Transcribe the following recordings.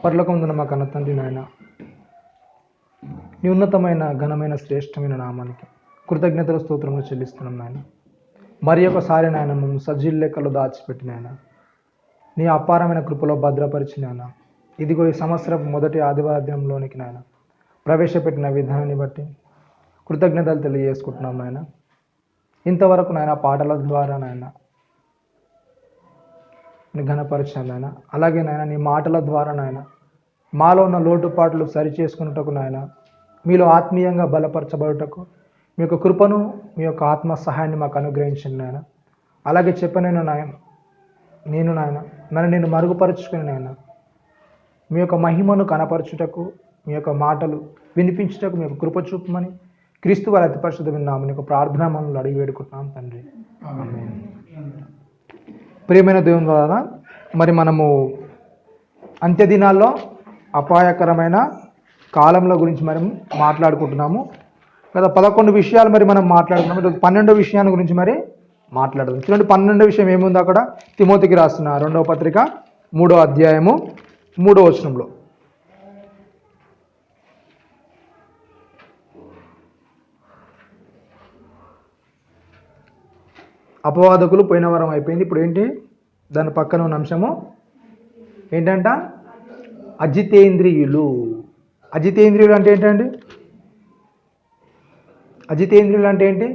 పరలోకముందున మా కన్న తండ్రి నాయన, నీ ఉన్నతమైన ఘనమైన శ్రేష్టమైన నామానికి కృతజ్ఞతల స్తోత్రములు చెల్లిస్తున్నాం నాయన. మరి ఒకసారి నాయన మేము సజీల లెక్కలో దాచిపెట్టిన ఆయన నీ అపారమైన కృపలో భద్రపరిచిన ఆయన ఇదిగో ఈ సంవత్సరం మొదటి ఆదివారంలోనికి నాయన ప్రవేశపెట్టిన విధానాన్ని బట్టి కృతజ్ఞతలు తెలియజేసుకుంటున్నాం నాయన. ఇంతవరకు నాయన పాటల ద్వారా నాయన నీ ఘనపరిచాను నాయన. అలాగే నాయన నీ మాటల ద్వారా నాయన మాలో ఉన్న లోటుపాట్లు సరి చేసుకున్నటకు నాయన, మీలో ఆత్మీయంగా బలపరచబడుటకు మీ యొక్క కృపను మీ యొక్క ఆత్మ సహాయాన్ని మాకు అనుగ్రహించండి నాయన. అలాగే చెప్పనైనా నాయన నన్ను నేను మరుగుపరుచుకుని నాయన మీ యొక్క మహిమను కనపరచుటకు, మీ యొక్క మాటలు వినిపించుటకు మీ యొక్క కృప చూపమని క్రీస్తు వారి అతి పరిశుద్ధమైన నామమున యొక్క ప్రార్థనా మనవులు అడిగి వేడుకుంటున్నాం తండ్రి, ఆమేన్. ప్రియమైన దేవుని ద్వారా మరి మనము అంత్యదినాల్లో అపాయకరమైన కాలంలో గురించి మనం మాట్లాడుకుంటున్నాము. గత 11 విషయాలు మరి మనం మాట్లాడుకున్నాము. 12వ విషయాన్ని గురించి మరి మాట్లాడదాం. చూడండి, 12వ విషయం ఏముంది అక్కడ? తిమోతికి రాసిన 2వ పత్రిక 3వ అధ్యాయము 3వ వచనంలో, అపవాదకులు పోయిన వారం అయిపోయింది. ఇప్పుడు ఏంటి? దాని పక్కన ఉన్న అంశము ఏంటంట? అజితేంద్రియులు. అజితేంద్రియులు అంటే ఏంటండి? అజితేంద్రియులు అంటే ఏంటి?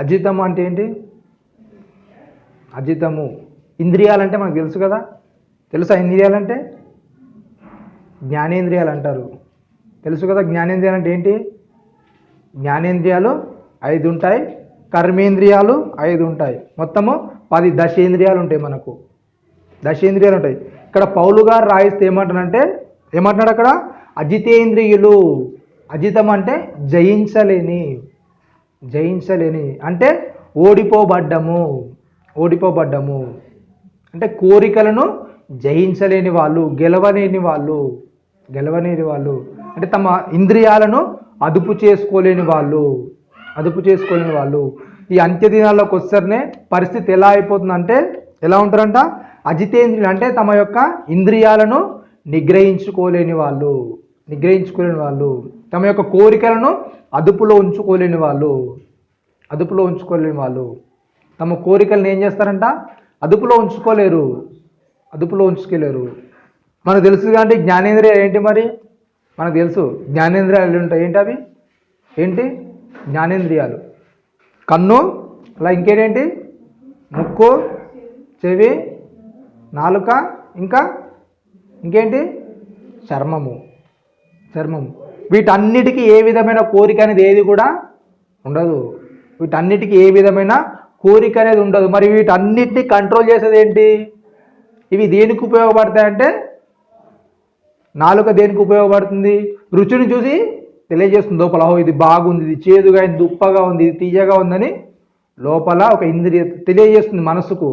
అజితము అంటే ఏంటి? అజితము ఇంద్రియాలంటే మనకు తెలుసు కదా. తెలుసా? ఇంద్రియాలంటే జ్ఞానేంద్రియాలు అంటారు. తెలుసు కదా. జ్ఞానేంద్రియాలు అంటే ఏంటి? జ్ఞానేంద్రియాలు 5 ఉంటాయి, కర్మేంద్రియాలు 5 ఉంటాయి, మొత్తము 10 దశేంద్రియాలు ఉంటాయి. మనకు దశేంద్రియాలు ఉంటాయి. ఇక్కడ పౌలు గారు రాయిస్తే ఏమంటున్నాడు అక్కడ? అజితేంద్రియులు. అజితం అంటే జయించలేని అంటే ఓడిపోబడ్డము అంటే కోరికలను జయించలేని వాళ్ళు, గెలవలేని వాళ్ళు అంటే తమ ఇంద్రియాలను అదుపు చేసుకోలేని వాళ్ళు. ఈ అంత్యదినాల్లోకి వస్తేనే పరిస్థితి ఎలా అయిపోతుందంటే, ఎలా ఉంటారంట? అజితేంద్రియులు అంటే తమ యొక్క ఇంద్రియాలను నిగ్రహించుకోలేని వాళ్ళు, తమ యొక్క కోరికలను అదుపులో ఉంచుకోలేని వాళ్ళు. తమ కోరికలను ఏం చేస్తారంట? అదుపులో ఉంచుకోలేరు. మనకు తెలుసు కాబట్టి జ్ఞానేంద్రియాలు ఏంటి మరి? మనకు తెలుసు జ్ఞానేంద్రియాలు ఉంటాయి. ఏంటి అవి? ఏంటి జ్ఞానేంద్రియాలు? కన్ను, అలా ఇంకేంటి? ముక్కు, చెవి, నాలుక, ఇంకేంటి? చర్మము. వీటన్నిటికీ ఏ విధమైన కోరిక అనేది ఏది కూడా ఉండదు. మరి వీటన్నిటిని కంట్రోల్ చేసేది ఏంటి? ఇవి దేనికి ఉపయోగపడతాయంటే, నాలుక దేనికి ఉపయోగపడుతుంది? రుచిని చూసి తెలియజేస్తుంది లోపల, ఇది బాగుంది, ఇది చేదుగా, ఇది ఉప్పగా ఉంది, ఇది తీయగా ఉందని లోపల ఒక ఇంద్రియ తెలియజేస్తుంది మనసుకు.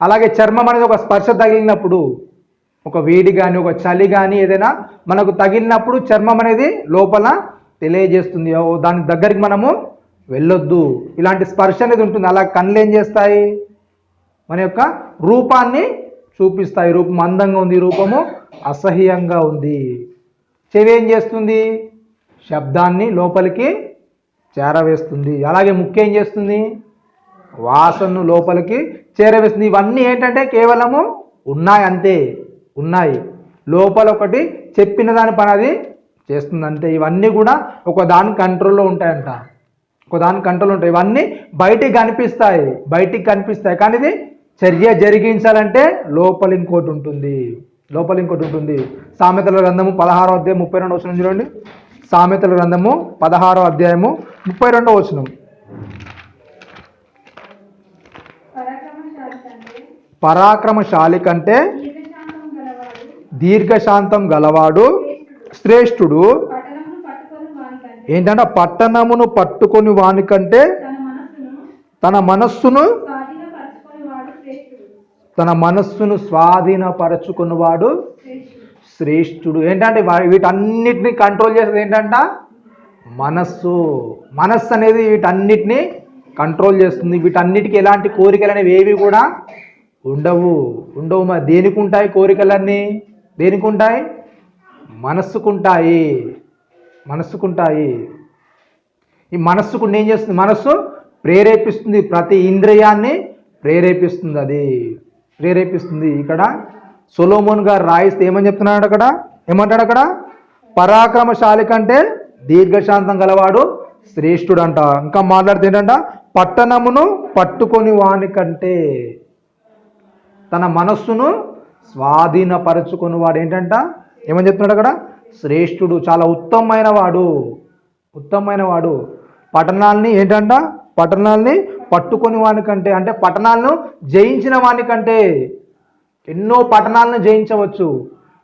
అలాగే చర్మం అనేది ఒక స్పర్శ తగిలినప్పుడు, ఒక వేడి కానీ ఒక చలి కానీ ఏదైనా మనకు తగిలినప్పుడు చర్మం అనేది లోపల తెలియజేస్తుంది, దాని దగ్గరికి మనము వెళ్ళొద్దు, ఇలాంటి స్పర్శ అనేది ఉంటుంది. అలా కళ్ళు ఏం చేస్తాయి? మన యొక్క రూపాన్ని చూపిస్తాయి. రూపం అందంగా ఉంది, రూపము అసహ్యంగా ఉంది. చెవి ఏం చేస్తుంది? శబ్దాన్ని లోపలికి చేరవేస్తుంది. అలాగే ముక్కు ఏం చేస్తుంది? వాసనను లోపలికి చేరవేస్తుంది. ఇవన్నీ ఏంటంటే కేవలము ఉన్నాయి లోపల ఒకటి చెప్పిన దాని పని అది చేస్తుంది అంతే. ఇవన్నీ కూడా ఒక దాని కంట్రోల్లో ఉంటాయంట. ఇవన్నీ బయటికి కనిపిస్తాయి కానీ ఇది చర్య జరిగించాలంటే లోపల ఇంకోటి ఉంటుంది. సామెతల గ్రంథము 16వ అధ్యాయం 32వ వచనం చూడండి. సామెతల గ్రంథము 16వ అధ్యాయము 32వ వచనం. పరాక్రమశాలి కంటే దీర్ఘశాంతం గలవాడు శ్రేష్ఠుడు. ఏంటంటే పట్టణమును పట్టుకొని వాని కంటే తన మనస్సును స్వాధీనపరచుకున్నవాడు శ్రేష్ఠుడు. ఏంటంటే వీటన్నిటిని కంట్రోల్ చేసేది ఏంటంట? మనస్సు అనేది వీటన్నిటిని కంట్రోల్ చేస్తుంది. వీటన్నిటికీ ఎలాంటి కోరికలు అనేవి ఏవి కూడా ఉండవు. ఉండవు. మరి దేనికి ఉంటాయి కోరికలన్నీ? దేనికి ఉంటాయి? మనస్సుకుంటాయి. మనస్సుకుంటాయి. ఈ మనస్సుకు ఏం చేస్తుంది? మనస్సు ప్రేరేపిస్తుంది, ప్రతి ఇంద్రియాన్ని ప్రేరేపిస్తుంది. అది ప్రేరేపిస్తుంది. ఇక్కడ సొలొమోన్ గారు రాయిస్తే ఏమని చెప్తున్నాడు అక్కడ? ఏమంటాడు అక్కడ? పరాక్రమశాలి కంటే దీర్ఘశాంతం గలవాడు శ్రేష్ఠుడు అంట. ఇంకా మాట్లాడితే ఏంటంట? పట్టణమును పట్టుకొని వాని కంటే, తన మనస్సును స్వాధీనపరచుకొని వాడు ఏంటంట? ఏమని చెప్తున్నాడు అక్కడ? శ్రేష్ఠుడు, చాలా ఉత్తమమైన వాడు. ఉత్తమమైన వాడు. పట్టణాలని ఏంటంట? పట్టణాలని పట్టుకొని వాని కంటే, అంటే పట్టణాలను జయించిన వాని కంటే. ఎన్నో పట్టణాలను జయించవచ్చు,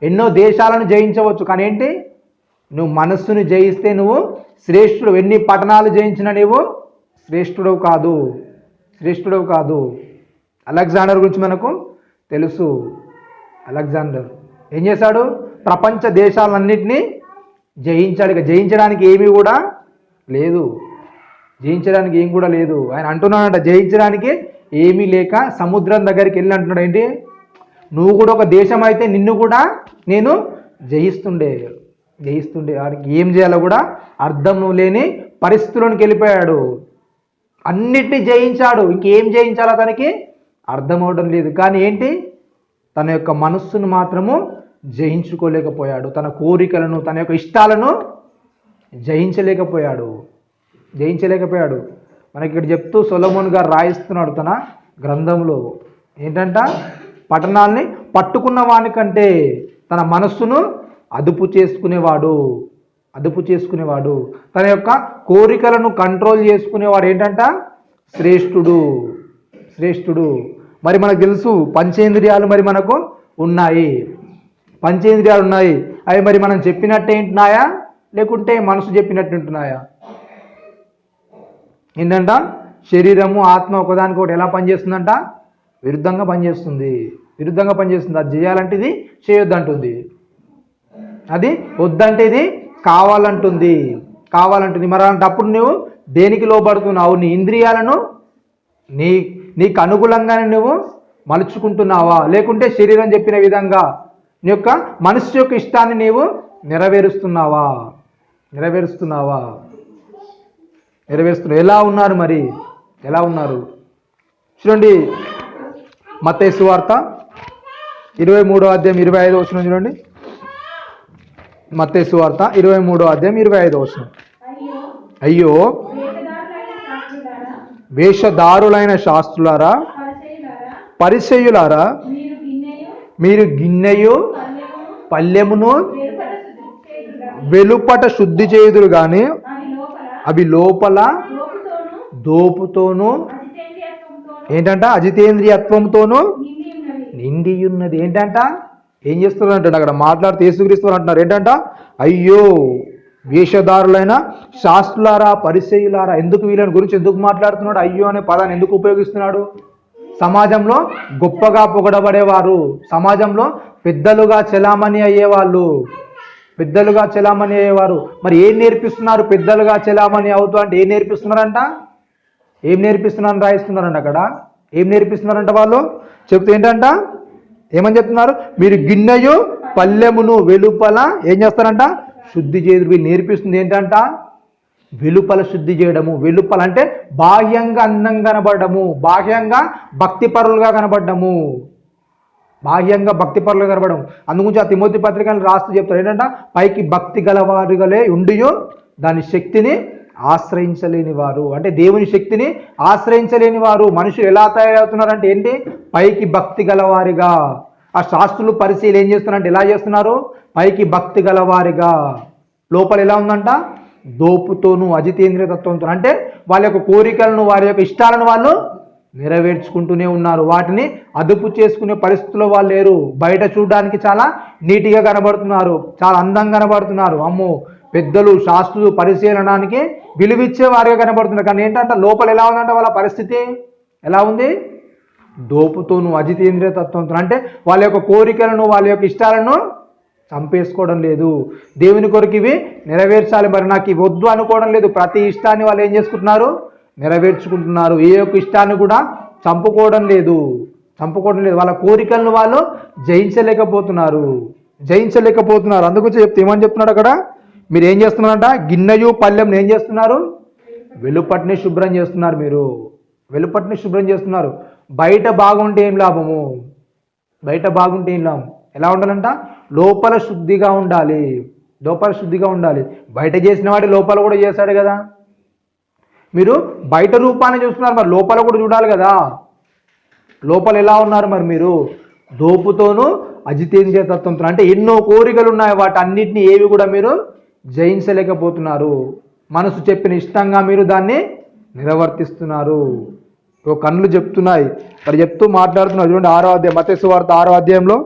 ఎన్నో దేశాలను జయించవచ్చు, కానీ ఏంటి? నువ్వు మనస్సును జయిస్తే నువ్వు శ్రేష్ఠుడు. ఎన్ని పట్టణాలు జయించినా నువ్వు శ్రేష్ఠుడవు కాదు. శ్రేష్ఠుడవు కాదు. అలెగ్జాండర్ గురించి మనకు తెలుసు. అలెగ్జాండర్ ఏం చేశాడు? ప్రపంచ దేశాలన్నింటినీ జయించాడు. ఇక జయించడానికి ఏమీ కూడా లేదు. జయించడానికి ఏం కూడా లేదు. ఆయన అంటున్నాడంట, జయించడానికి ఏమీ లేక సముద్రం దగ్గరికి వెళ్ళి అంటున్నాడు ఏంటి? నువ్వు కూడా ఒక దేశం అయితే నిన్ను కూడా నేను జయిస్తుండే. వాడికి ఏం చేయాలో కూడా అర్థం లేని పరిస్థితుల్లోకి వెళ్ళిపోయాడు. అన్నిటినీ జయించాడు, ఇంకేం జయించాలో తనకి అర్థం అవడం లేదు. కానీ ఏంటి? తన యొక్క మనస్సును మాత్రము జయించుకోలేకపోయాడు. తన కోరికలను, తన యొక్క ఇష్టాలను జయించలేకపోయాడు. మనకి ఇక్కడ చెప్తూ సొలొమోన్ గారు రాయిస్తున్నాడు తన గ్రంథంలో ఏంటంట? పట్టణాల్ని పట్టుకున్న వాని కంటే తన మనస్సును అదుపు చేసుకునేవాడు. తన యొక్క కోరికలను కంట్రోల్ చేసుకునేవాడు ఏంటంట? శ్రేష్ఠుడు. మరి మనకు తెలుసు పంచేంద్రియాలు మరి మనకు ఉన్నాయి. అవి మరి మనం చెప్పినట్టే ఉంటున్నాయా, లేకుంటే మనసు చెప్పినట్టు ఉంటున్నాయా? ఏంటంట? శరీరము ఆత్మ ఒకదానికొకటి ఎలా పనిచేస్తుందంట? విరుద్ధంగా పనిచేస్తుంది. అది చేయాలంటే ఇది చేయొద్దంటుంది, అది వద్దంటే ఇది కావాలంటుంది. మరి అలాంటప్పుడు నువ్వు దేనికి లోబడుతున్నావు? నీ ఇంద్రియాలను నీకు అనుకూలంగానే నువ్వు మలుచుకుంటున్నావా, లేకుంటే శరీరం చెప్పిన విధంగా నీ యొక్క మనసు యొక్క ఇష్టాన్ని నీవు నెరవేరుస్తున్నావా? ఎలా ఉన్నారు మరి? ఎలా ఉన్నారు చూడండి. మత్తయి సువార్త 23వ అధ్యాయం 25వ వచనం చూడండి. మత్తయి సువార్త 23వ అధ్యాయం 25వ వచనం. అయ్యో వేషధారులైన శాస్త్రులారా, పరిసయ్యులారా, మీరు గిన్నెయు పల్లెమును వెలుపట శుద్ధి చేయుదురు గాని అవి లోపల దోపుతోనూ ఏంటంట? అజితేంద్రియత్వంతోనూ నిండి ఉన్నది. ఏంటంట? ఏం చేస్తున్నారంట? అక్కడ మాట్లాడుతూ యేసుక్రీస్తు అంటున్నారు ఏంటంట? అయ్యో వేషధారులైన శాస్త్రులారా, పరిసయ్యులారా. ఎందుకు వీళ్ళని గురించి ఎందుకు మాట్లాడుతున్నాడు? అయ్యో అనే పదాన్ని ఎందుకు ఉపయోగిస్తున్నాడు? సమాజంలో గొప్పగా పొగడబడేవారు, సమాజంలో పెద్దలుగా చెలామణి అయ్యేవాళ్ళు, మరి ఏం నేర్పిస్తున్నారు? పెద్దలుగా చెలామణి అవుతూ అంటే ఏం నేర్పిస్తున్నారంట? రాయిస్తున్నారంట అక్కడ. ఏం నేర్పిస్తున్నారంట వాళ్ళు? చెప్తే ఏంటంట? ఏమని చెప్తున్నారు? మీరు గిన్నెయు పల్లెమును వెలుపల ఏం చేస్తారంట? శుద్ధి చేయదు. వీళ్ళు నేర్పిస్తుంది ఏంటంట? వెలుపల శుద్ధి చేయడము. వెలుపల అంటే బాహ్యంగా అందంగా కనబడము, బాహ్యంగా భక్తిపరులుగా కనబడము. అందుగురించి ఆ తిమోతి పత్రికను రాస్తూ చెప్తారు ఏంటంట? పైకి భక్తి గలవారుగలే ఉండియో దాని శక్తిని ఆశ్రయించలేని వారు. అంటే దేవుని శక్తిని ఆశ్రయించలేని వారు. మనుషులు ఎలా తయారవుతున్నారంటే ఏంటి? పైకి భక్తి గలవారిగా. ఆ శాస్త్రులు పరిశీలి ఏం చేస్తున్నారంటే ఎలా చేస్తున్నారు? పైకి భక్తి గలవారిగా, లోపల ఎలా ఉందంట? దోపుతోనూ అజితేంద్రియ తత్వంతో. అంటే వాళ్ళ యొక్క కోరికలను, వారి యొక్క ఇష్టాలను వాళ్ళు నెరవేర్చుకుంటూనే ఉన్నారు. వాటిని అదుపు చేసుకునే పరిస్థితుల్లో వాళ్ళు లేరు. బయట చూడడానికి చాలా నీట్గా కనబడుతున్నారు, చాలా అందంగా కనబడుతున్నారు. అమ్మో, పెద్దలు శాస్త్రులు పరిశీలనానికి విలువిచ్చే వారిగా కనబడుతున్నారు. కానీ ఏంటంటే లోపల ఎలా ఉందంటే వాళ్ళ పరిస్థితి ఎలా ఉంది? దోపుతోనూ అజితేంద్రియ తత్వంతో. అంటే వాళ్ళ యొక్క కోరికలను, వాళ్ళ యొక్క ఇష్టాలను చంపేసుకోవడం లేదు. దేవుని కొరకు ఇవి నెరవేర్చాలి, మరి నాకు ఇవి వద్దు అనుకోవడం లేదు. ప్రతి ఇష్టాన్ని వాళ్ళు ఏం చేసుకుంటున్నారు? నెరవేర్చుకుంటున్నారు. ఏ ఒక్క ఇష్టాన్ని కూడా చంపుకోవడం లేదు. చంపుకోవడం లేదు, వాళ్ళ కోరికలను వాళ్ళు జయించలేకపోతున్నారు. అందుకొచ్చి చెప్తే ఏమని చెప్తున్నాడు అక్కడ, మీరు ఏం చేస్తున్నారంట, గిన్నెయు పళ్ళెం ఏం చేస్తున్నారు, వెలుపటిని శుభ్రం చేస్తున్నారు. మీరు వెలుపటిని శుభ్రం చేస్తున్నారు. బయట బాగుంటే ఏం లాభము, ఎలా ఉండాలంట, లోపల శుద్ధిగా ఉండాలి. బయట చేసిన వాడి లోపల కూడా చేశాడు కదా. మీరు బయట రూపాన్ని చూస్తున్నారు, మరి లోపల కూడా చూడాలి కదా. లోపల ఎలా ఉన్నారు మరి మీరు, దోపుతోనూ అజితేంద్రియ తత్వంతో, అంటే ఎన్నో కోరికలు ఉన్నాయి, వాటి అన్నిటిని ఏవి కూడా మీరు జయించలేకపోతున్నారు. మనసు చెప్పిన ఇష్టంగా మీరు దాన్ని నిర్వర్తిస్తున్నారు. కన్నులు చెప్తున్నాయి, మరి చెప్తూ మాట్లాడుతున్నారు. చూడండి 6వ అధ్యాయం, మత్తయి సువార్త 6వ అధ్యాయంలో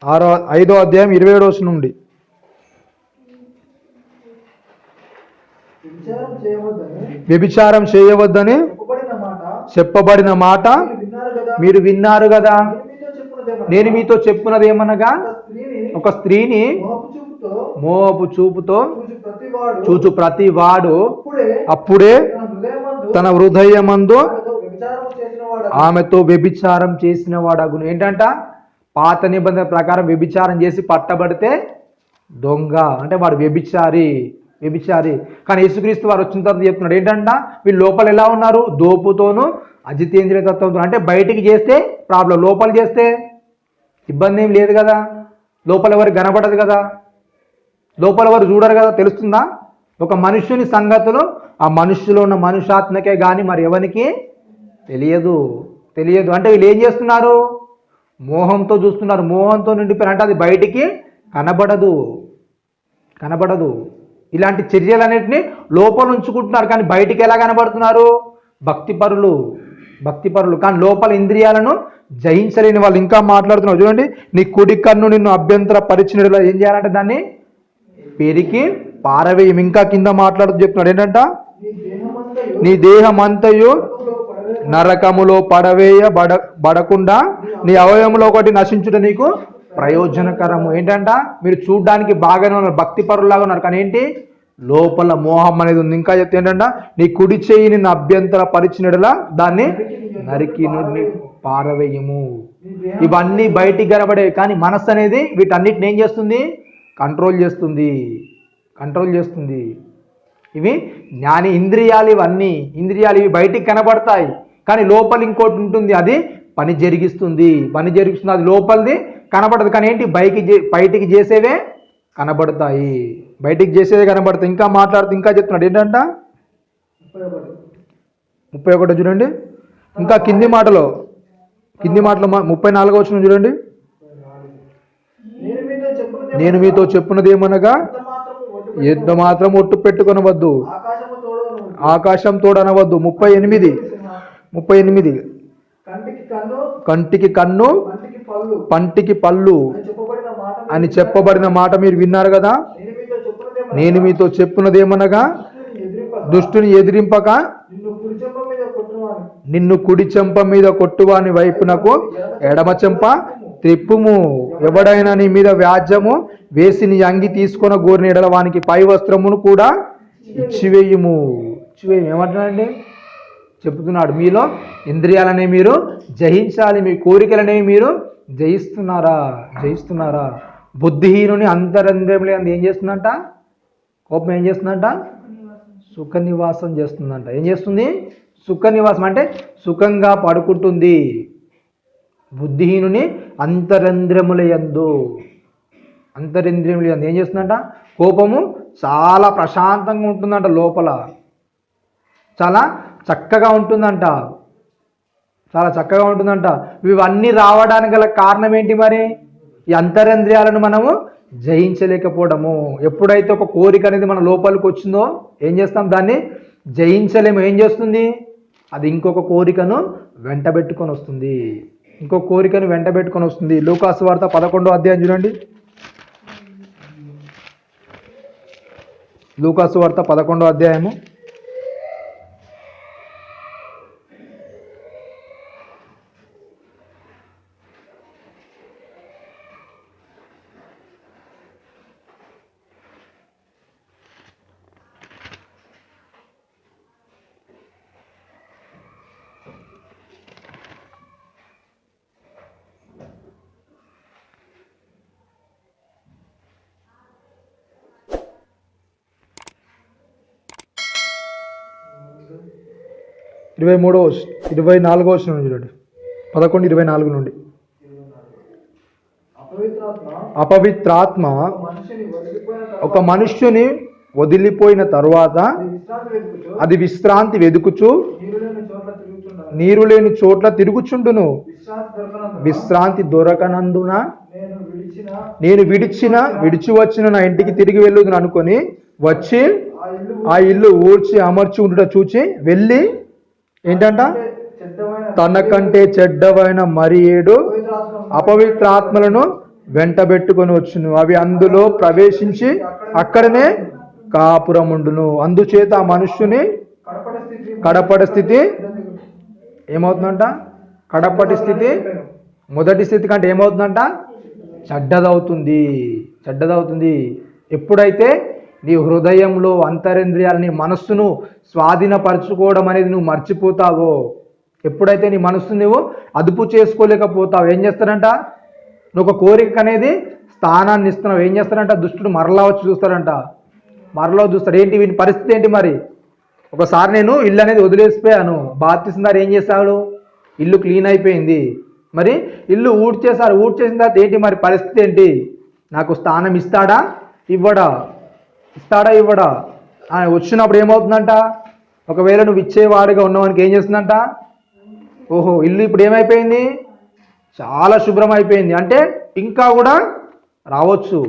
5వ అధ్యాయం 27వ వచనం నుండి, వ్యభిచారం చేయవద్దని చెప్పబడిన మాట మీరు విన్నారు కదా. నేను మీతో చెప్పున్నది ఏమనగా, ఒక స్త్రీని మోహపు చూపుతో చూచు ప్రతి వాడు అప్పుడే తన హృదయమందు ఆమెతో వ్యభిచారం చేసిన వాడగును. ఏంటంట, పాత నిబంధన ప్రకారం వ్యభిచారం చేసి పట్టబడితే దొంగ, అంటే వాడు వ్యభిచారి. కానీ యేసుక్రీస్తు వారు వచ్చిన తర్వాత చెప్తున్నాడు ఏంటంట, వీళ్ళు లోపల ఎలా ఉన్నారు, దోపుతోనూ అజితేంద్రియ తత్వంతో. అంటే బయటికి చేస్తే ప్రాబ్లం, లోపల చేస్తే ఇబ్బంది ఏం లేదు కదా. లోపల ఎవరు కనబడదు కదా, లోపల ఎవరు చూడరు కదా. తెలుస్తుందా, ఒక మనుష్యుని సంగతులు ఆ మనుష్యులో ఉన్న మనుషాత్మకే కానీ మరి ఎవరికి తెలియదు. అంటే వీళ్ళు ఏం చేస్తున్నారు, మోహంతో చూస్తున్నారు, మోహంతో నిండిపోయారు. అంటే అది బయటికి కనబడదు. ఇలాంటి చర్యలన్నింటినీ లోపల ఉంచుకుంటున్నారు, కానీ బయటికి ఎలా కనబడుతున్నారు, భక్తిపరులు. కానీ లోపల ఇంద్రియాలను జయించలేని వాళ్ళు. ఇంకా మాట్లాడుతున్నారు చూడండి, నీ కుడి కన్ను నిన్ను అభ్యంతర పరిచినలా ఏం చేయాలంటే దాన్ని పెరికి పారవేయం. ఇంకా కింద మాట్లాడుతూ చెప్తున్నాడు ఏంటంట, నీ దేహమంతయు నరకములో బడకుండా నీ అవయవంలో ఒకటి నశించుట నీకు ప్రయోజనకరము. ఏంటంట, మీరు చూడడానికి బాగానే ఉన్నారు, భక్తి పరులాగా ఉన్నారు, కానీ ఏంటి, లోపల మోహం అనేది ఉంది. ఇంకా చెప్తే ఏంటంట, నీ కుడి చేయి నిన్ను అభ్యంతర పరిచినలా దాన్ని నరికి పారవేయము. ఇవన్నీ బయటికి కనబడేవి, కానీ మనస్సు అనేది వీటన్నిటిని ఏం చేస్తుంది, కంట్రోల్ చేస్తుంది. ఇవి జ్ఞాని ఇంద్రియాలు. ఇవి బయటికి కనబడతాయి, కానీ లోపల ఇంకోటి ఉంటుంది, అది పని జరిగిస్తుంది. అది లోపలిది కనబడదు, కానీ ఏంటి, బయటికి చేసేవే కనబడతాయి. ఇంకా మాట్లాడుతూ ఇంకా చెప్తున్నాడు ఏంటంట, 31 చూడండి. ఇంకా కింది మాటలో 34వ వచనం చూడండి, నేను మీతో చెప్పున్నది ఏమనగా ఎంత మాత్రం ఒట్టు పెట్టుకొనవద్దు, ఆకాశం తోడనవద్దు. 38 కంటికి కన్ను పంటికి పళ్ళు అని చెప్పబడిన మాట మీరు విన్నారు కదా. నేను మీతో చెప్పున్నది ఏమనగా, దుష్టుని ఎదిరింపక నిన్ను కుడి చెంప మీద కొట్టువాని వైపునకు ఎడమ చెంప త్రిప్పుము. ఎవడైనా నీ మీద వ్యాజ్యము వేసి నీ అంగి తీసుకొని గోరిన ఎడల వానికి పై వస్త్రమును కూడా ఇచ్చివేయుము. ఏమంటున్నాడండి, చెప్తున్నాడు, మీలో ఇంద్రియాలనే మీరు జయించాలి, మీ కోరికలనేవి మీరు జయిస్తున్నారా. బుద్ధిహీనుని అంతరంద్రియములు ఏం చేస్తుందంట, కోపం ఏం చేస్తుందంట, సుఖ నివాసం చేస్తుందంట. ఏం చేస్తుంది, సుఖ నివాసం అంటే సుఖంగా పడుకుంటుంది. బుద్ధిహీనుని అంతరింద్రియముల యందు ఏం చేస్తుందంట, కోపము చాలా ప్రశాంతంగా ఉంటుందంట, లోపల చాలా చక్కగా ఉంటుందంట. ఇవన్నీ రావడానికి గల కారణం ఏంటి మరి, ఈ అంతరింద్రియాలను మనము జయించలేకపోవడము. ఎప్పుడైతే ఒక కోరిక అనేది మన లోపలికి వచ్చిందో ఏం చేస్తాం, దాన్ని జయించలేము. ఏం చేస్తుంది, అది ఇంకొక కోరికను వెంటబెట్టుకొని వస్తుంది. లూకాసు వార్త 11వ అధ్యాయం చూడండి. లూకాసు వార్త 11వ అధ్యాయము 11 24వ వచనం చూడండి. 11:24 నుండి. అపవిత్రాత్మ ఒక మనుష్యుని వదిలిపోయిన తరువాత అది విశ్రాంతి వెదుకుచు నీరు లేని చోట్ల తిరుగుచుండును. విశ్రాంతి దొరకనందున నేను విడిచి వచ్చిన నా ఇంటికి తిరిగి వెళ్ళుదును అనుకొని వచ్చి ఆ ఇల్లు ఊడ్చి అమర్చి ఉండుట చూచి వెళ్ళి ఏంటంట, తనకంటే చెడ్డవైన మరి 7 అపవిత్రాత్మలను వెంటబెట్టుకొని వచ్చును. అవి అందులో ప్రవేశించి అక్కడనే కాపురముండును. అందుచేత ఆ మనుష్యుని కడపటి స్థితి ఏమవుతుందంట? కడపటి స్థితి మొదటి స్థితి కంటే ఏమవుతుందంట? చెడ్డదవుతుంది. ఎప్పుడైతే నీ హృదయంలో అంతరింద్రియాలని మనస్సును స్వాధీనపరచుకోవడం అనేది నువ్వు మర్చిపోతావో, ఎప్పుడైతే నీ మనస్సును నువ్వు అదుపు చేసుకోలేకపోతావు, ఏం చేస్తారంట? నువ్వు ఒక కోరిక అనేది స్థానాన్ని ఇస్తున్నావు, ఏం చేస్తారంట? దుష్టుడు మరలా వచ్చి చూస్తారంట. ఏంటి వీని పరిస్థితి ఏంటి? మరి ఒకసారి నేను ఇల్లు అనేది వదిలేసిపోయాను, బాప్తిస్మం ఏం చేస్తాడు? ఇల్లు క్లీన్ అయిపోయింది, మరి ఇల్లు ఊడ్చేసిన తర్వాత ఏంటి మరి పరిస్థితి ఏంటి? నాకు స్థానం ఇస్తాడా ఇవ్వడా వచ్చినప్పుడు ఏమవుతుందంట? ఒకవేళ నువ్వు ఇచ్చేవాడిగా ఉన్నవానికి ఏం చేస్తుందంట? ఓహో, ఇల్లు ఇప్పుడు ఏమైపోయింది? చాలా శుభ్రం అయిపోయింది. అంటే ఇంకా కూడా రావచ్చు.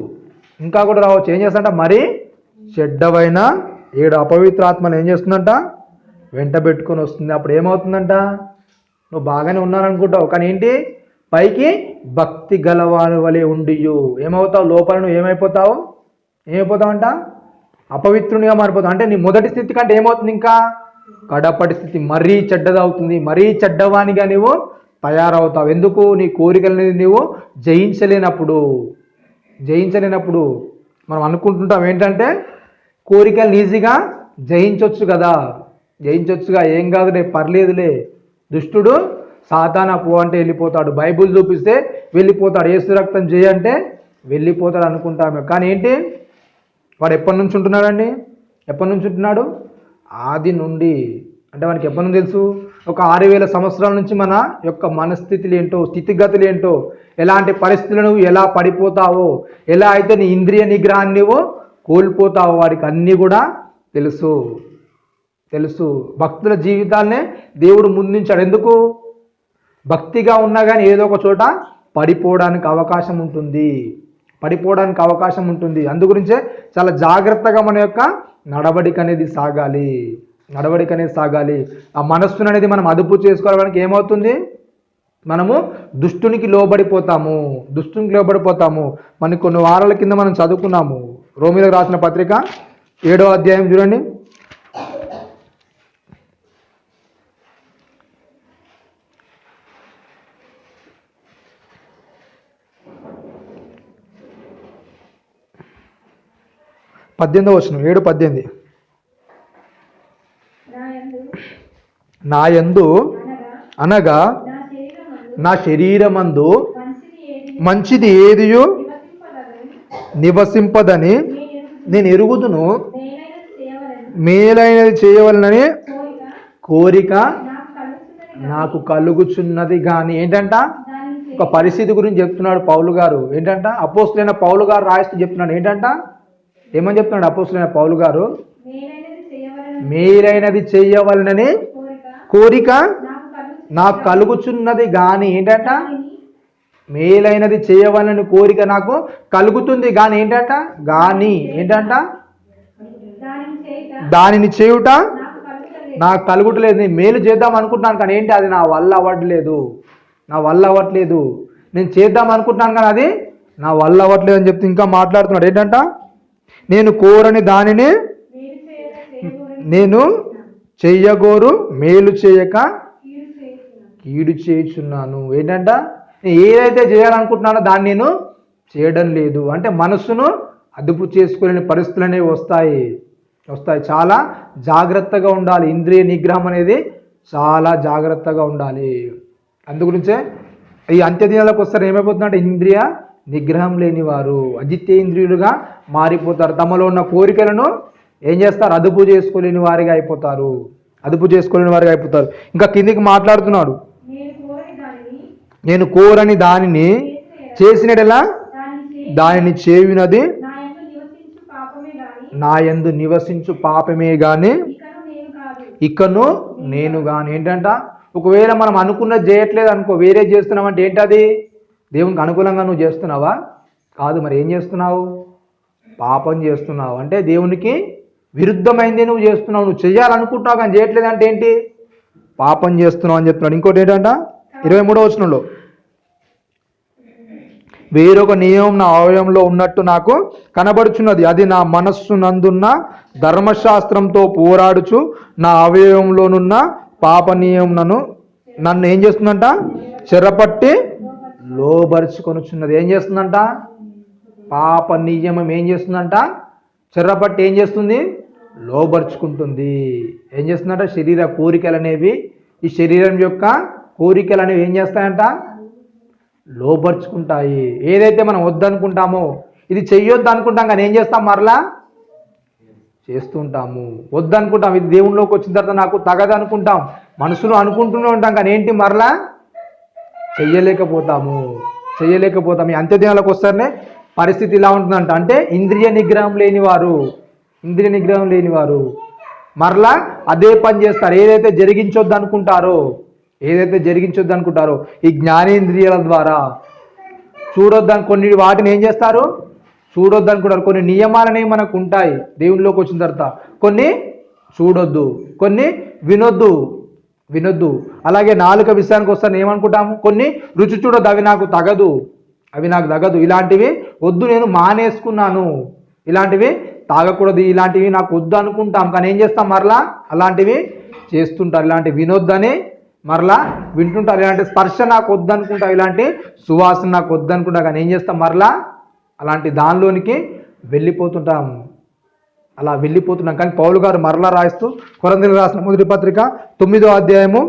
ఏం చేస్తుందంట? మరి చెడ్డవైన 7 అపవిత్రాత్మలు ఏం చేస్తుందంట? వెంట పెట్టుకొని వస్తుంది. అప్పుడు ఏమవుతుందంట? నువ్వు బాగానే ఉన్నాననుకుంటావు, కానీ ఏంటి? పైకి భక్తి గలవాని వలె ఉండియు ఏమవుతావు? లోపల నువ్వు ఏమైపోతావంట? అపవిత్రునిగా మారిపోతావు. అంటే నీ మొదటి స్థితి కంటే ఏమవుతుంది? ఇంకా కడపటి స్థితి మరీ చెడ్డదవుతుంది. మరీ చెడ్డవానిగా నువ్వు తయారవుతావు. ఎందుకు? నీ కోరికలని నువ్వు జయించలేనప్పుడు మనం అనుకుంటుంటాం ఏంటంటే, కోరికలు ఈజీగా జయించొచ్చుగా, ఏం కాదులే, పర్లేదులే, దుష్టుడు సాతానా పో అంటే వెళ్ళిపోతాడు, బైబుల్ చూపిస్తే వెళ్ళిపోతాడు, యేసు రక్తం చేయంటే వెళ్ళిపోతాడు అనుకుంటాము. కానీ ఏంటి? వాడు ఎప్పటి నుంచి ఉంటున్నాడు? ఆది నుండి. అంటే మనకి ఎప్పటి నుంచి తెలుసు? ఒక 6000 సంవత్సరాల నుంచి మన యొక్క మనస్థితులు ఏంటో, స్థితిగతులు ఏంటో, ఎలాంటి పరిస్థితులను ఎలా పడిపోతావో, ఎలా అయితే నీ ఇంద్రియ నిగ్రహాన్ని నువ్వు కోల్పోతావో వాడికి అన్నీ కూడా తెలుసు. భక్తుల జీవితాలనే దేవుడు ముందుంచాడు. ఎందుకు? భక్తిగా ఉన్నా కానీ ఏదో ఒక చోట పడిపోవడానికి అవకాశం ఉంటుంది. అందుగురించే చాలా జాగ్రత్తగా మన యొక్క నడవడిక అనేది సాగాలి. ఆ మనస్సును అనేది మనం అదుపు చేసుకోవడానికి ఏమవుతుంది? మనము దుష్టునికి లోబడిపోతాము. మనకి కొన్ని వారాల కింద మనం చదువుకున్నాము, రోమీయులకు రాసిన పత్రిక 7వ అధ్యాయం చూడండి. వచనం 7:18. నా యందు అనగా నా శరీరమందు మంచిది ఏదియో నివసింపదని నేను ఎరుగుదును, మేలైనది చేయవలనని కోరిక నాకు కలుగుచున్నది. కానీ ఏంటంట? ఒక పరిస్థితి గురించి చెప్తున్నాడు పౌలు గారు. ఏంటంట? అపోస్తలుడైన పౌలు గారు రాయిస్తూ చెప్తున్నాడు. ఏంటంట? ఏమని చెప్తున్నాడు అపోస్తలుడైన పౌలు గారు? మేలైనది చేయవలనని కోరిక నాకు కలుగుచున్నది. కానీ ఏంటంట? మేలైనది చేయవలనని కోరిక నాకు కలుగుతుంది, కానీ ఏంటంట? దానిని చేయుట నాకు కలుగుటలేదు. నేను మేలు చేద్దాం అనుకుంటున్నాను, కానీ ఏంటి? అది నా వల్ల అవ్వట్లేదు. నేను చేద్దాం అనుకుంటున్నాను, కానీ అది నా వల్ల అవ్వట్లేదు అని చెప్తే ఇంకా మాట్లాడుతున్నాడు. ఏంటంట? నేను కోరని దానిని నేను చెయ్యగోరు, మేలు చేయక కీడు చేయుచున్నాను. ఏంటంట? నేను ఏదైతే చేయాలనుకుంటున్నానో దాన్ని నేను చేయడం లేదు. అంటే మనస్సును అదుపు చేసుకోలేని పరిస్థితులు అనేవి వస్తాయి. చాలా జాగ్రత్తగా ఉండాలి. ఇంద్రియ నిగ్రహం అనేది చాలా జాగ్రత్తగా ఉండాలి. అందుగురించే ఈ అంత్యదినాలకు వస్తారు ఏమైపోతుందంటే, ఇంద్రియ నిగ్రహం లేని వారు అజితేంద్రియులుగా మారిపోతారు. తమలో ఉన్న కోరికలను ఏం చేస్తారు? అదుపు చేసుకోలేని వారిగా అయిపోతారు. అదుపు చేసుకోలేని వారికి అయిపోతారు. ఇంకా కిందికి మాట్లాడుతున్నాడు, నేను కోరని దానిని చేసినట్లా దానిని చేయునది నా యందు నివసించు పాపమే గాని ఇకను నేను గాని. ఏంటంట, ఒకవేళ మనం అనుకున్నది చేయట్లేదు అనుకో, వేరే చేస్తున్నావు అంటే ఏంటది? దేవునికి అనుకూలంగా నువ్వు చేస్తున్నావా? కాదు. మరి ఏం చేస్తున్నావు? పాపం చేస్తున్నావు. అంటే దేవునికి విరుద్ధమైంది నువ్వు చేస్తున్నావు. నువ్వు చేయాలనుకుంటున్నావు కానీ చేయట్లేదు అంటే ఏంటి? పాపం చేస్తున్నావు అని చెప్తున్నాడు. ఇంకోటి ఏంటంట 23వ వచనంలో, వేరొక నియమం నా అవయవంలో ఉన్నట్టు నాకు కనబడుచున్నది, అది నా మనస్సు నందున్న ధర్మశాస్త్రంతో పోరాడుచు నా అవయవంలోనున్న పాప నియమం నన్ను ఏం చేస్తుందంట? చెరపట్టి లోబరుచుకొనుచున్నది. ఏం చేస్తుందంట? పాప నియమం ఏం చేస్తుందంట? చెరపట్టి ఏం చేస్తుంది? లోబరుచుకుంటుంది. ఏం చేస్తుందంట? శరీర కోరికలు అనేవి, ఈ శరీరం యొక్క కోరికలు అనేవి ఏం చేస్తాయంట? లోబరుచుకుంటాయి. ఏదైతే మనం వద్దనుకుంటామో, ఇది చెయ్యొద్దు అనుకుంటాం కానీ ఏం చేస్తాం? మరలా చేస్తూ ఉంటాము. వద్దనుకుంటాం, ఇది దేవుళ్ళలోకి వచ్చిన తర్వాత నాకు తగదు అనుకుంటాం, మనసులో అనుకుంటూనే ఉంటాం కానీ ఏంటి? మరలా చెయ్యలేకపోతాము. ఈ అంత్యదినాలకు వస్తారనే పరిస్థితి ఇలా ఉంటుందంట. అంటే ఇంద్రియ నిగ్రహం లేనివారు మరలా అదే పని చేస్తారు. ఏదైతే జరిగించొద్దు అనుకుంటారో ఈ జ్ఞానేంద్రియాల ద్వారా చూడొద్దని కొన్ని వాటిని ఏం చేస్తారు? చూడొద్దు అనుకుంటారు. కొన్ని నియమాలనే మనకు ఉంటాయి దేవునిలోకి వచ్చిన తర్వాత. కొన్ని చూడొద్దు, కొన్ని వినొద్దు. అలాగే నాలుక విషయానికి వస్తాను ఏమనుకుంటాము? కొన్ని రుచి చూడొద్దు, అవి నాకు తగదు. ఇలాంటివి వద్దు, నేను మానేసుకున్నాను, ఇలాంటివి తాగకూడదు, ఇలాంటివి నాకు వద్దు అనుకుంటాం కానీ ఏం చేస్తాం? మరలా అలాంటివి చేస్తుంటారు. ఇలాంటివి వినొద్దని మరలా వింటుంటారు. ఇలాంటి స్పర్శ నాకు వద్దనుకుంటా, ఇలాంటి సువాసన నాకు వద్దనుకుంటా కానీ ఏం చేస్తాం? మరలా అలాంటి దానిలోనికి వెళ్ళిపోతుంటాం. కానీ పౌలు గారు మరలా రాయిస్తూ కొరింథీయులకు రాసిన మొదటి పత్రిక 9వ అధ్యాయము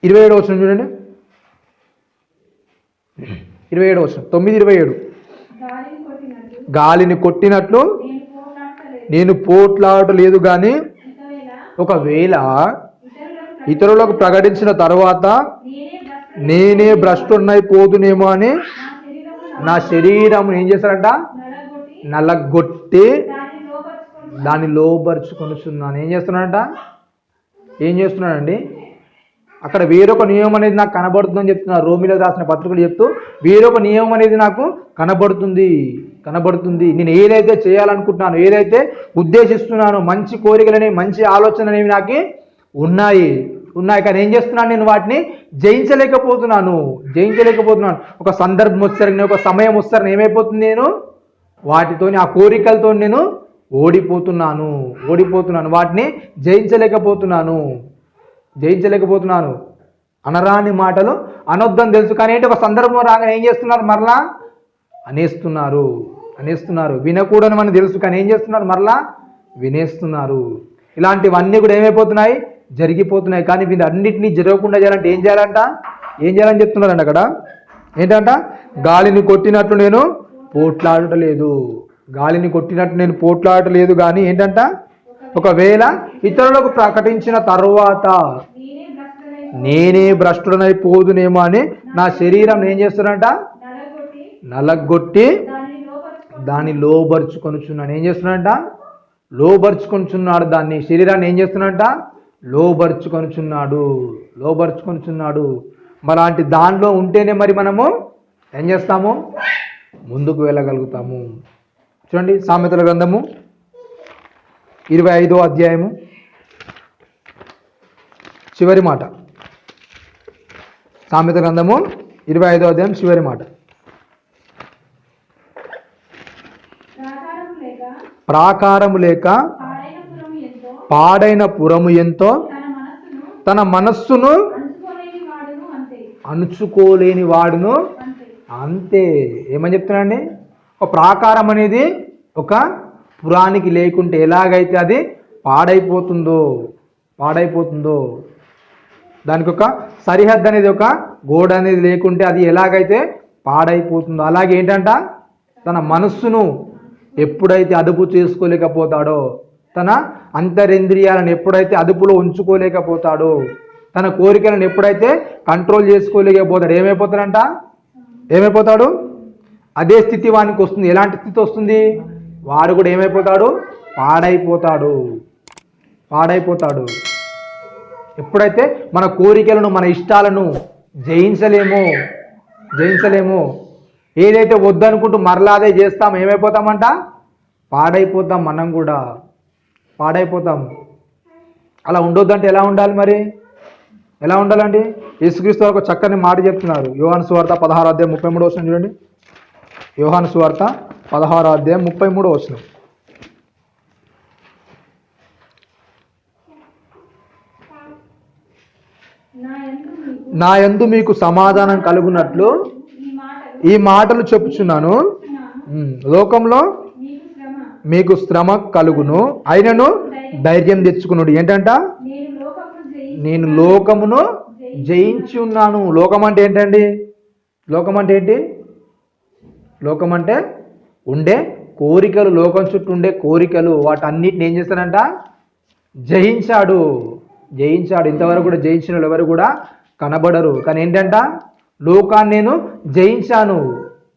27వ వచనం చూడండి. 27వ వచనం, 9:27. గాలిని కొట్టినట్లు నేను పోట్లాడలేదు కానీ ఒకవేళ ఇతరులకు ప్రకటించిన తర్వాత నేనే భ్రష్టున్నైపోదునేమో అని నా శరీరం ఏం చేశారంట? నలగొట్టి దాన్ని లోబరుచుకొనుచున్నాను. ఏం చేస్తున్నాడండి? అక్కడ వేరొక నియమం అనేది నాకు కనబడుతుందని చెప్తున్నారు. రోమిలకు రాసిన పత్రికలు చెప్తూ వేరొక నియమం అనేది నాకు కనబడుతుంది. నేను ఏదైతే చేయాలనుకుంటున్నానో, ఏదైతే ఉద్దేశిస్తున్నానో, మంచి కోరికలనేవి, మంచి ఆలోచనలు అనేవి నాకు ఉన్నాయి కానీ ఏం చేస్తున్నాను? నేను వాటిని జయించలేకపోతున్నాను. ఒక సందర్భం వచ్చారని, ఒక సమయం వచ్చారని ఏమైపోతుంది? నేను వాటితోని, ఆ కోరికలతో నేను ఓడిపోతున్నాను. వాటిని జయించలేకపోతున్నాను. అనరాని మాటలు అనొద్దని తెలుసు కానీ ఏంటి? ఒక సందర్భం రాగానే ఏం చేస్తున్నారు? మరలా అనేస్తున్నారు. వినకూడని మనం తెలుసు కానీ ఏం చేస్తున్నారు? మరలా వినేస్తున్నారు. ఇలాంటివన్నీ కూడా ఏమైపోతున్నాయి? జరిగిపోతున్నాయి. కానీ వీళ్ళు అన్నింటినీ జరగకుండా చేయాలంటే ఏం చేయాలని చెప్తున్నారండి అక్కడ. ఏంటంట? గాలిని కొట్టినట్లు నేను పోట్లాడటలేదు కానీ ఏంటంట? ఒకవేళ ఇతరులకు ప్రకటించిన తరువాత నేనే భ్రష్టుడనైపోదునేమో అని నా శరీరం ఏం చేస్తున్నాడంట? నలగొట్టి దాన్ని లోబరుచుకొనుచున్నాను. ఏం చేస్తున్నాడంట? లోబరుచుకొనుచున్నాడు. దాన్ని, శరీరాన్ని ఏం చేస్తున్నాడంట? లోబరుచుకొనుచున్నాడు. మలాంటి దానిలో ఉంటేనే మరి మనము ఏం చేస్తాము? ముందుకు వెళ్ళగలుగుతాము. చూడండి, సామెతల గ్రంథము 25వ అధ్యాయము చివరి మాట. సామెతల గ్రంథము 25వ అధ్యాయం చివరి మాట. ప్రాకారము లేక పాడైన పురము ఎంతో తన మనస్సును అణుచుకోలేని వాడును అంతే. ఏమని చెప్తున్నాండి? ఒక ప్రాకారం అనేది ఒక పురానికి లేకుంటే ఎలాగైతే అది పాడైపోతుందో, దానికి ఒక సరిహద్దు అనేది, ఒక గోడ అనేది లేకుంటే అది ఎలాగైతే పాడైపోతుందో, అలాగే ఏంటంట? తన మనస్సును ఎప్పుడైతే అదుపు చేసుకోలేకపోతాడో, తన అంతరింద్రియాలను ఎప్పుడైతే అదుపులో ఉంచుకోలేకపోతాడో, తన కోరికలను ఎప్పుడైతే కంట్రోల్ చేసుకోలేకపోతాడు, ఏమైపోతాడు? అదే స్థితి వానికి వస్తుంది. ఎలాంటి స్థితి వస్తుంది? వాడు కూడా ఏమైపోతాడు? పాడైపోతాడు. ఎప్పుడైతే మన కోరికలను, మన ఇష్టాలను జయించలేమో, ఏదైతే వద్దనుకుంటూ మరలా అదే చేస్తాం, ఏమైపోతామంట? పాడైపోతాం. మనం కూడా పాడైపోతాం. అలా ఉండొద్దంటే ఎలా ఉండాలి మరి? ఎలా ఉండాలండి? యేసుక్రీస్తు ఒక చక్కని మాట చెప్తున్నారు. యోహాను సువార్త 16:33 చూడండి. యోహాను సువార్త 16:33. నా యందు మీకు సమాధానం కలుగునట్లు ఈ మాటలు చెప్పుచున్నాను. లోకంలో మీకు శ్రమ కలుగును, అయినను ధైర్యం తెచ్చుకున్నాడు. ఏంటంట? నేను లోకమును జయించి ఉన్నాను. లోకం అంటే ఏంటండి? లోకం అంటే ఏంటి? లోకం అంటే ఉండే కోరికలు, లోకం చుట్టూ ఉండే కోరికలు, వాటన్నిటిని ఏం చేస్తాడంట? జయించాడు. ఇంతవరకు కూడా జయించిన వాళ్ళు ఎవరు కూడా కనబడరు. కానీ ఏంటంట? లోకాన్ని నేను జయించాను,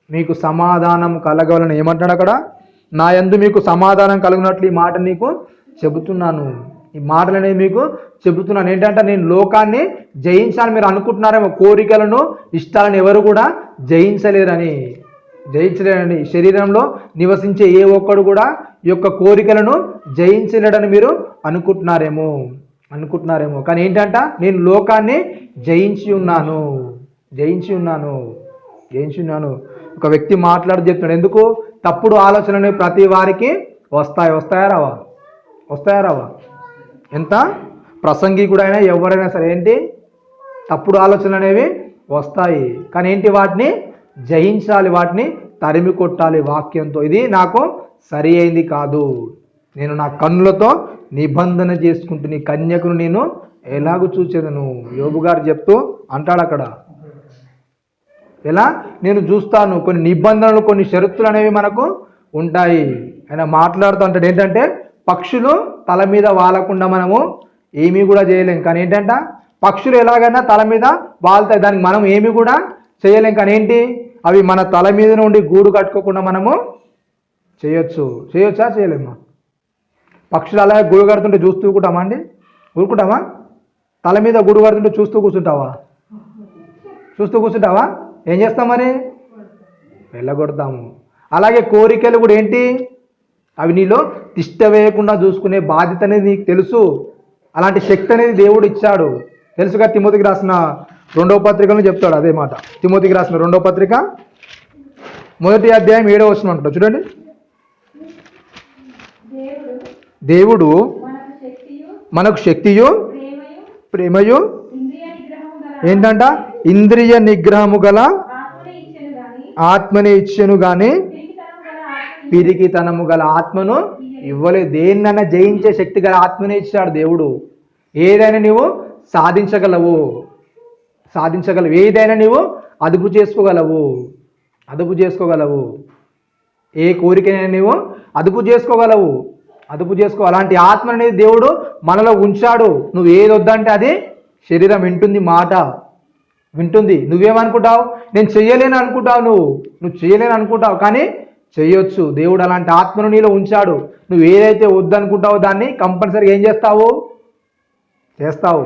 మీకు సమాధానం కలగవాలని. ఏమంటాడు అక్కడ? నా యందు మీకు సమాధానం కలుగునట్లు ఈ మాట నీకు చెబుతున్నాను. ఈ మాటలు అనేవి మీకు చెబుతున్నాను. ఏంటంటే నేను లోకాన్ని జయించాలని మీరు అనుకుంటున్నారేమో. కోరికలను, ఇష్టాలను ఎవరు కూడా జయించలేరని. శరీరంలో నివసించే ఏ ఒక్కడు కూడా ఈ యొక్క కోరికలను జయించలేడని మీరు అనుకుంటున్నారేమో. కానీ ఏంటంట? నేను లోకాన్ని జయించి ఉన్నాను. ఒక వ్యక్తి మాట్లాడి చెప్తున్నాడు. ఎందుకు? తప్పుడు ఆలోచనలు ప్రతి వారికి వస్తాయా రావా? ఎంత ప్రసంగికుడైనా ఎవరైనా సరే ఏంటి? తప్పుడు ఆలోచనలు అనేవి వస్తాయి. కానీ ఏంటి? వాటిని జయించాలి, వాటిని తరిమి కొట్టాలి వాక్యంతో. ఇది నాకు సరి అయింది కాదు, నేను నా కన్నులతో నిబంధన చేసుకుంటూ నీ కన్యకును నేను ఎలాగూ చూసేదను. యోబు గారు చెప్తూ అంటాడు అక్కడ, ఎలా నేను చూస్తాను. కొన్ని నిబంధనలు, కొన్ని షరతులు అనేవి మనకు ఉంటాయి. ఆయన మాట్లాడుతూ అంటాడు ఏంటంటే, పక్షులు తల మీద వాలకుండా మనము ఏమీ కూడా చేయలేం. కానీ ఏంటంట? పక్షులు ఎలాగైనా తల మీద వాళ్తాయి, దానికి మనం ఏమీ కూడా చేయలేం. కానీ ఏంటి? అవి మన తల మీద నుండి గూడు కట్టుకోకుండా మనము చేయొచ్చా? చేయలేమా? పక్షులు అలాగే గూడు కడుతుంటే చూస్తూ ఊరుకుంటామా? తల మీద గూడు కడుతుంటే చూస్తూ కూర్చుంటావా? ఏం చేస్తాం మరి? వెళ్ళగొడతాము. అలాగే కోరికలు కూడా ఏంటి? అవి నీలో తిష్ట వేయకుండా చూసుకునే బాధ్యత అనేది నీకు తెలుసు. అలాంటి శక్తి అనేది దేవుడు ఇచ్చాడు. తెలుసుగా. తిమోతికి రాసిన 2వ పత్రికలో చెప్తాడు అదే మాట. తిమోతికి రాసిన 2వ పత్రిక 1వ అధ్యాయం 7వ వచనం అంటాడు చూడండి. దేవుడు మనకు శక్తియు ప్రేమయు ఏంటంట? ఇంద్రియ నిగ్రహము గల ఆత్మని ఇచ్చెను గాని పిరికితనము గల ఆత్మను ఇవ్వలేదు. దేన్నైనా జయించే శక్తి గల ఆత్మని ఇచ్చాడు దేవుడు. ఏదైనా నీవు సాధించగలవు. ఏదైనా నీవు అదుపు చేసుకోగలవు. ఏ కోరికైనా నీవు అదుపు చేసుకోగలవు. అలాంటి ఆత్మ అనేది దేవుడు మనలో ఉంచాడు. నువ్వు ఏది వద్దంటే అది శరీరం వింటుంది, మాట వింటుంది. నువ్వేమనుకుంటావు? నేను చెయ్యలేను అనుకుంటావు. నువ్వు చేయలేను అనుకుంటావు, కానీ చెయ్యొచ్చు. దేవుడు అలాంటి ఆత్మను నీలో ఉంచాడు. నువ్వు ఏదైతే వద్దనుకుంటావో దాన్ని కంపల్సరీగా ఏం చేస్తావు? చేస్తావు.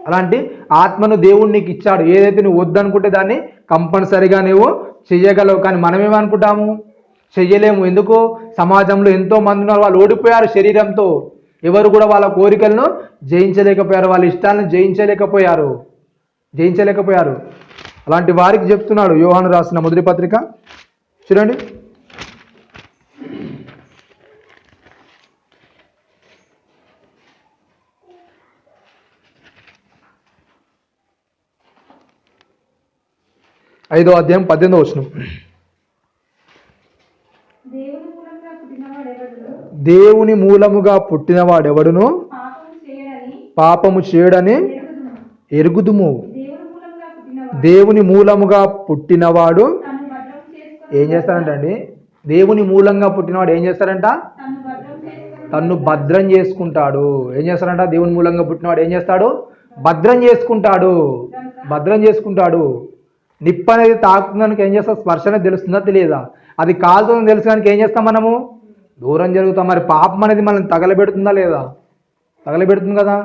అలాంటి ఆత్మను దేవుడు నీకు ఇచ్చాడు. ఏదైతే నువ్వు వద్దనుకుంటే దాన్ని కంపల్సరీగా నువ్వు చెయ్యగలవు. కానీ మనం ఏమనుకుంటాము? చెయ్యలేము. ఎందుకు? సమాజంలో ఎంతో మంది ఉన్నారు, వాళ్ళు ఓడిపోయారు శరీరంతో. ఎవరు కూడా వాళ్ళ కోరికలను జయించలేకపోయారు, వాళ్ళ ఇష్టాలను జయించలేకపోయారు. అలాంటి వారికి చెప్తున్నాడు యోహాను రాసిన మొదటి పత్రిక చూడండి. ఐదో అధ్యాయం 18వ వచనం. దేవుని మూలముగా పుట్టినవాడెవడును పాపము చేయడని ఎరుగుదుము. దేవుని మూలముగా పుట్టినవాడు ఏం చేస్తాడంట అండి? దేవుని మూలంగా పుట్టినవాడు ఏం చేస్తాడంట? తన్ను భద్రం చేసుకుంటాడు. ఏం చేస్తాడంట? దేవుని మూలంగా పుట్టినవాడు ఏం చేస్తాడు? భద్రం చేసుకుంటాడు. భద్రం చేసుకుంటాడు. నిప్పు అనేది తాకుతుందానికి ఏం చేస్తా? స్పర్శ అనేది తెలుస్తుందా తెలియదా? అది కాలుతుందని తెలుసుకోడానికి ఏం చేస్తాం మనము? దూరం జరుగుతాం. మరి పాపం అనేది మనల్ని తగలబెడుతుందా లేదా? తగలబెడుతుంది కదా.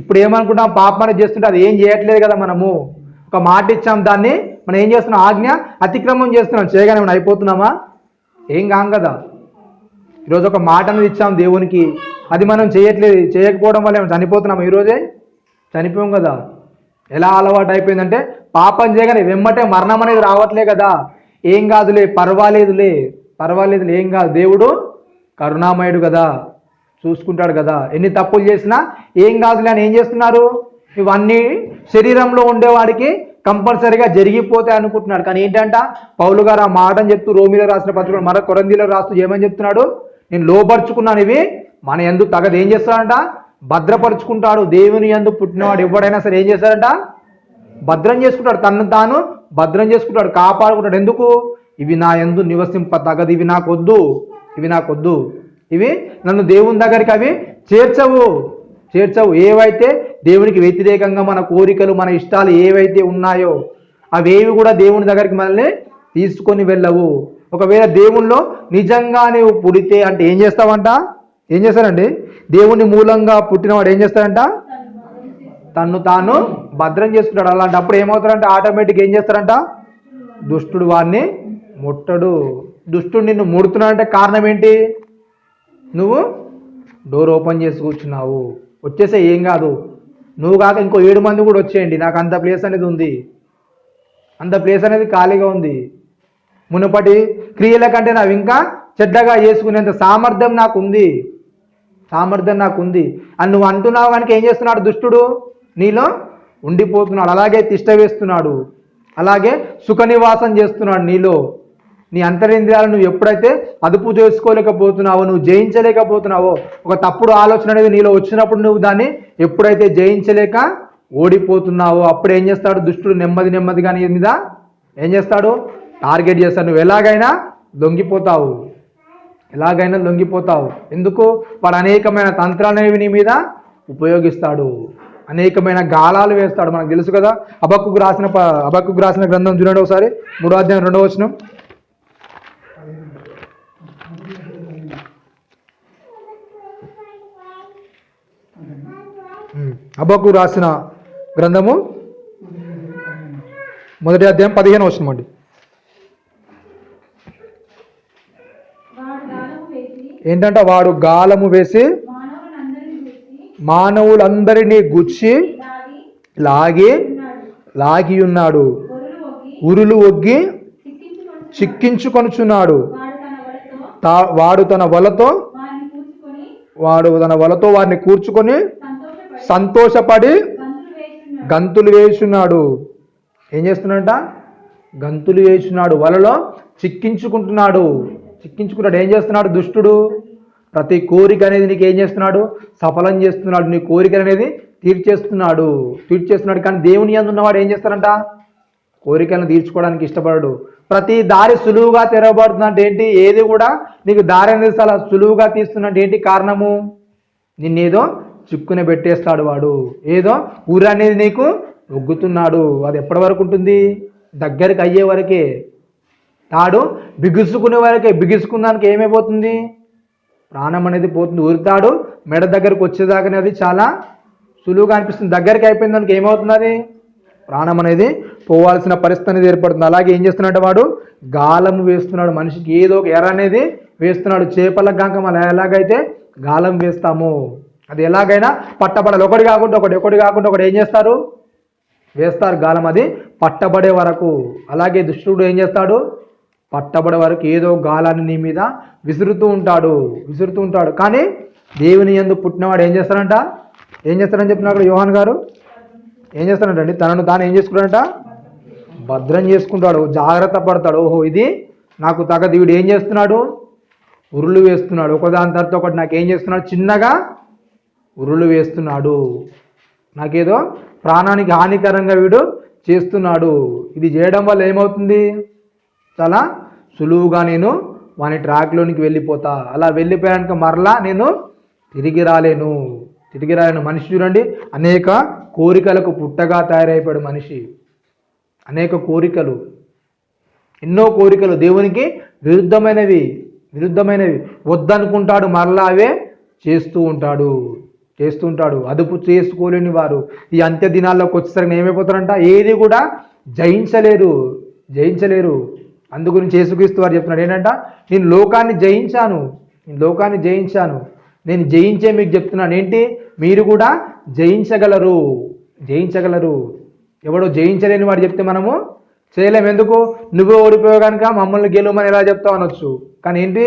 ఇప్పుడు ఏమనుకుంటాం? పాపం అనేది చేస్తుంటే అది ఏం చేయట్లేదు కదా. మనము ఒక మాట ఇచ్చాం, దాన్ని మనం ఏం చేస్తున్నాం? ఆజ్ఞ అతిక్రమం చేస్తున్నాం. చేయగానే మనం అయిపోతున్నామా? ఏం కాం కదా. ఈరోజు ఒక మాట అనేది ఇచ్చాం దేవునికి, అది మనం చేయట్లేదు. చేయకపోవడం వల్ల ఏమైనా చనిపోతున్నాం? ఈరోజే చనిపోయాం కదా. ఎలా అలవాటు అయిపోయిందంటే పాపం చేయగానే వెమ్మటే మరణం అనేది రావట్లే కదా. ఏం కాదులే, పర్వాలేదులే, పర్వాలేదులే, ఏం కాదు, దేవుడు కరుణామయుడు కదా, చూసుకుంటాడు కదా. ఎన్ని తప్పులు చేసినా ఏం కాదులే అని ఏం చేస్తున్నారు? ఇవన్నీ శరీరంలో ఉండేవాడికి కంపల్సరీగా జరిగిపోతాయి అనుకుంటున్నాడు. కానీ ఏంటంట? పౌలు గారు ఆ మాటని చెప్తూ రోమిలో రాసిన పత్రిక మరో కొరంథీలో రాస్తూ ఏమని చెప్తున్నాడు? నేను లోపరుచుకున్నాను, ఇవి మన యందు తగదు ఏం చేస్తాడంట? భద్రపరుచుకుంటాడు. దేవుని యందు పుట్టినవాడు ఎవడైనా సరే ఏం చేస్తాడంట? భద్రం చేసుకుంటాడు. తను తాను భద్రం చేసుకుంటాడు, కాపాడుకుంటాడు. ఎందుకు? ఇవి నా యందు నివసింప తగదు, ఇవి నాకొద్దు, ఇవి నాకొద్దు, ఇవి నన్ను దేవుని దగ్గరికి అవి చేర్చవు, చేర్చవు. ఏవైతే దేవునికి వ్యతిరేకంగా మన కోరికలు, మన ఇష్టాలు ఏవైతే ఉన్నాయో అవేవి కూడా దేవుని దగ్గరికి మనల్ని తీసుకొని వెళ్ళవు. ఒకవేళ దేవుణ్ణిలో నిజంగా నువ్వు పుడితే అంటే ఏం చేస్తావంట? ఏం చేస్తారండి? దేవుని మూలంగా పుట్టినవాడు ఏం చేస్తాడంట? తన్ను తాను భద్రం చేసుకుంటాడు. అలాంటప్పుడు ఏమవుతాడంటే ఆటోమేటిక్ ఏం చేస్తాడంట? దుష్టుడు వాడిని ముట్టడు. దుష్టుడు నిన్ను ముడుతున్నాడంటే కారణం ఏంటి? నువ్వు డోర్ ఓపెన్ చేసి కూర్చున్నావు. వచ్చేసే, ఏం కాదు, నువ్వు కాక ఇంకో 7 మంది కూడా వచ్చేయండి, నాకు అంత ప్లేస్ అనేది ఉంది, అంత ప్లేస్ అనేది ఖాళీగా ఉంది. మునుపటి క్రియల కంటే నాకు ఇంకా చెడ్డగా చేసుకునేంత సామర్థ్యం నాకు ఉంది, సామర్థ్యం నాకు ఉంది అని నువ్వు అంటున్నావు. కనుక ఏం చేస్తున్నాడు? దుష్టుడు నీలో ఉండిపోతున్నాడు. అలాగే తిష్ట వేస్తున్నాడు, అలాగే సుఖ నివాసం చేస్తున్నాడు నీలో. నీ అంతరింద్రియాలను నువ్వు ఎప్పుడైతే అదుపు చేసుకోలేకపోతున్నావో, నువ్వు జయించలేకపోతున్నావో, ఒక తప్పుడు ఆలోచన అనేది నీలో వచ్చినప్పుడు నువ్వు దాన్ని ఎప్పుడైతే జయించలేక ఓడిపోతున్నావో అప్పుడు ఏం చేస్తాడు? దుష్టుడు నెమ్మది నెమ్మదిగా నీ మీద ఏం చేస్తాడు? టార్గెట్ చేస్తాడు. నువ్వు ఎలాగైనా లొంగిపోతావు, ఎలాగైనా లొంగిపోతావు. ఎందుకు? వాడు అనేకమైన తంత్రాలు నీ మీద ఉపయోగిస్తాడు, అనేకమైన గాలాలు వేస్తాడు. మనకు తెలుసు కదా. హబక్కూకు రాసిన గ్రంథం చూడండి ఒకసారి, 3వ అధ్యాయం 2వ వచనం. హబక్కూకు రాసిన గ్రంథము 1వ అధ్యాయం 15వ వచనం అండి. ఏంటంట? వాడు గాలము వేసి మానవులందరినీ గుచ్చి లాగి ఉన్నాడు, ఉరులు ఒగ్గి చిక్కించుకొనుచున్నాడు. వాడు తన వలతో వారిని కూర్చుకొని సంతోషపడి గంతులు వేస్తున్నాడు. ఏం చేస్తున్నాడంట? గంతులు వేస్తున్నాడు, వలలో చిక్కించుకుంటున్నాడు. ఏం చేస్తున్నాడు? దుష్టుడు ప్రతి కోరిక అనేది నీకు ఏం చేస్తున్నాడు? సఫలం చేస్తున్నాడు. నీ కోరిక అనేది తీర్చేస్తున్నాడు. కానీ దేవుని యందు ఉన్నవాడు ఏం చేస్తాడంట? కోరికలను తీర్చుకోవడానికి ఇష్టపడడు. ప్రతి దారి సులువుగా తెరవబడుతుందంటే ఏంటి? ఏది కూడా నీకు దారి అనేది చాలా సులువుగా తీస్తున్నట్టు ఏంటి కారణము? నిన్నేదో చిక్కున పెట్టేస్తాడు వాడు, ఏదో ఊరు అనేది నీకు ఒగ్గుతున్నాడు. అది ఎప్పటి వరకు ఉంటుంది? దగ్గరికి అయ్యే వరకే. తాడు బిగుసుకునే వరకే. బిగుసుకున్నానికి ఏమైపోతుంది? ప్రాణం అనేది పోతుంది. ఉరితాడు మెడ దగ్గరకు వచ్చేదాకానే అది చాలా సులువుగా అనిపిస్తుంది. దగ్గరికి అయిపోయిన దానికి ఏమవుతున్నది? ప్రాణం అనేది పోవాల్సిన పరిస్థితి అనేది ఏర్పడుతుంది. అలాగే ఏం చేస్తున్నాడు వాడు? గాలము వేస్తున్నాడు. మనిషికి ఏదో ఒక ఎర అనేది వేస్తున్నాడు. చేపలకు గాక మనం ఎలాగైతే గాలం వేస్తాము, అది ఎలాగైనా పట్టబడాలి. ఒకటి కాకుండా ఒకటి ఏం చేస్తారు? వేస్తారు గాలం, అది పట్టబడే వరకు. అలాగే దుష్టుడు ఏం చేస్తాడు? పట్టబడే వరకు ఏదో గాలాన్ని నీ మీద విసురుతూ ఉంటాడు. కానీ దేవుని యందు పుట్టినవాడు ఏం చేస్తాడని చెప్తున్నాడు యోహాన్ గారు. ఏం చేస్తాడంటండి? తనను తాను ఏం చేసుకుంటాడంట? భద్రం చేసుకుంటాడు, జాగ్రత్త పడతాడు. ఓహో, ఇది నాకు తగదు. వీడు ఏం చేస్తున్నాడు? ఉరులు వేస్తున్నాడు. ఒకదాని తర్వాత ఒకటి నాకు ఏం చేస్తున్నాడు? చిన్నగా ఉరులు వేస్తున్నాడు. నాకేదో ప్రాణానికి హానికరంగా వీడు చేస్తున్నాడు. ఇది చేయడం వల్ల ఏమవుతుంది? చాలా సులువుగా నేను వాని ట్రాక్లోనికి వెళ్ళిపోతా. అలా వెళ్ళిపోయాక మరలా నేను తిరిగి రాలేను. మనిషి చూడండి, అనేక కోరికలకు పుట్టగా తయారైపోయాడు మనిషి. అనేక కోరికలు, ఎన్నో కోరికలు, దేవునికి విరుద్ధమైనవి వద్దనుకుంటాడు, మరలా అవే చేస్తూ ఉంటాడు. అదుపు చేసుకోలేని వారు ఈ అంత్య దినాల్లోకి వచ్చేసరికి ఏమైపోతారంట, ఏది కూడా జయించలేరు. అందుగురించి యేసుక్రీస్తు వారు చెప్తున్నాడు ఏంటంట, నేను లోకాన్ని జయించాను, నేను జయించే మీకు చెప్తున్నాను ఏంటి, మీరు కూడా జయించగలరు. ఎవడో జయించలేని వాడు చెప్తే మనము చేయలేము. ఎందుకు, నువ్వే ఓడిపోయావు కనుక మమ్మల్ని గెలవమని ఎలా చెప్తావు అనొచ్చు. కానీ ఏంటి,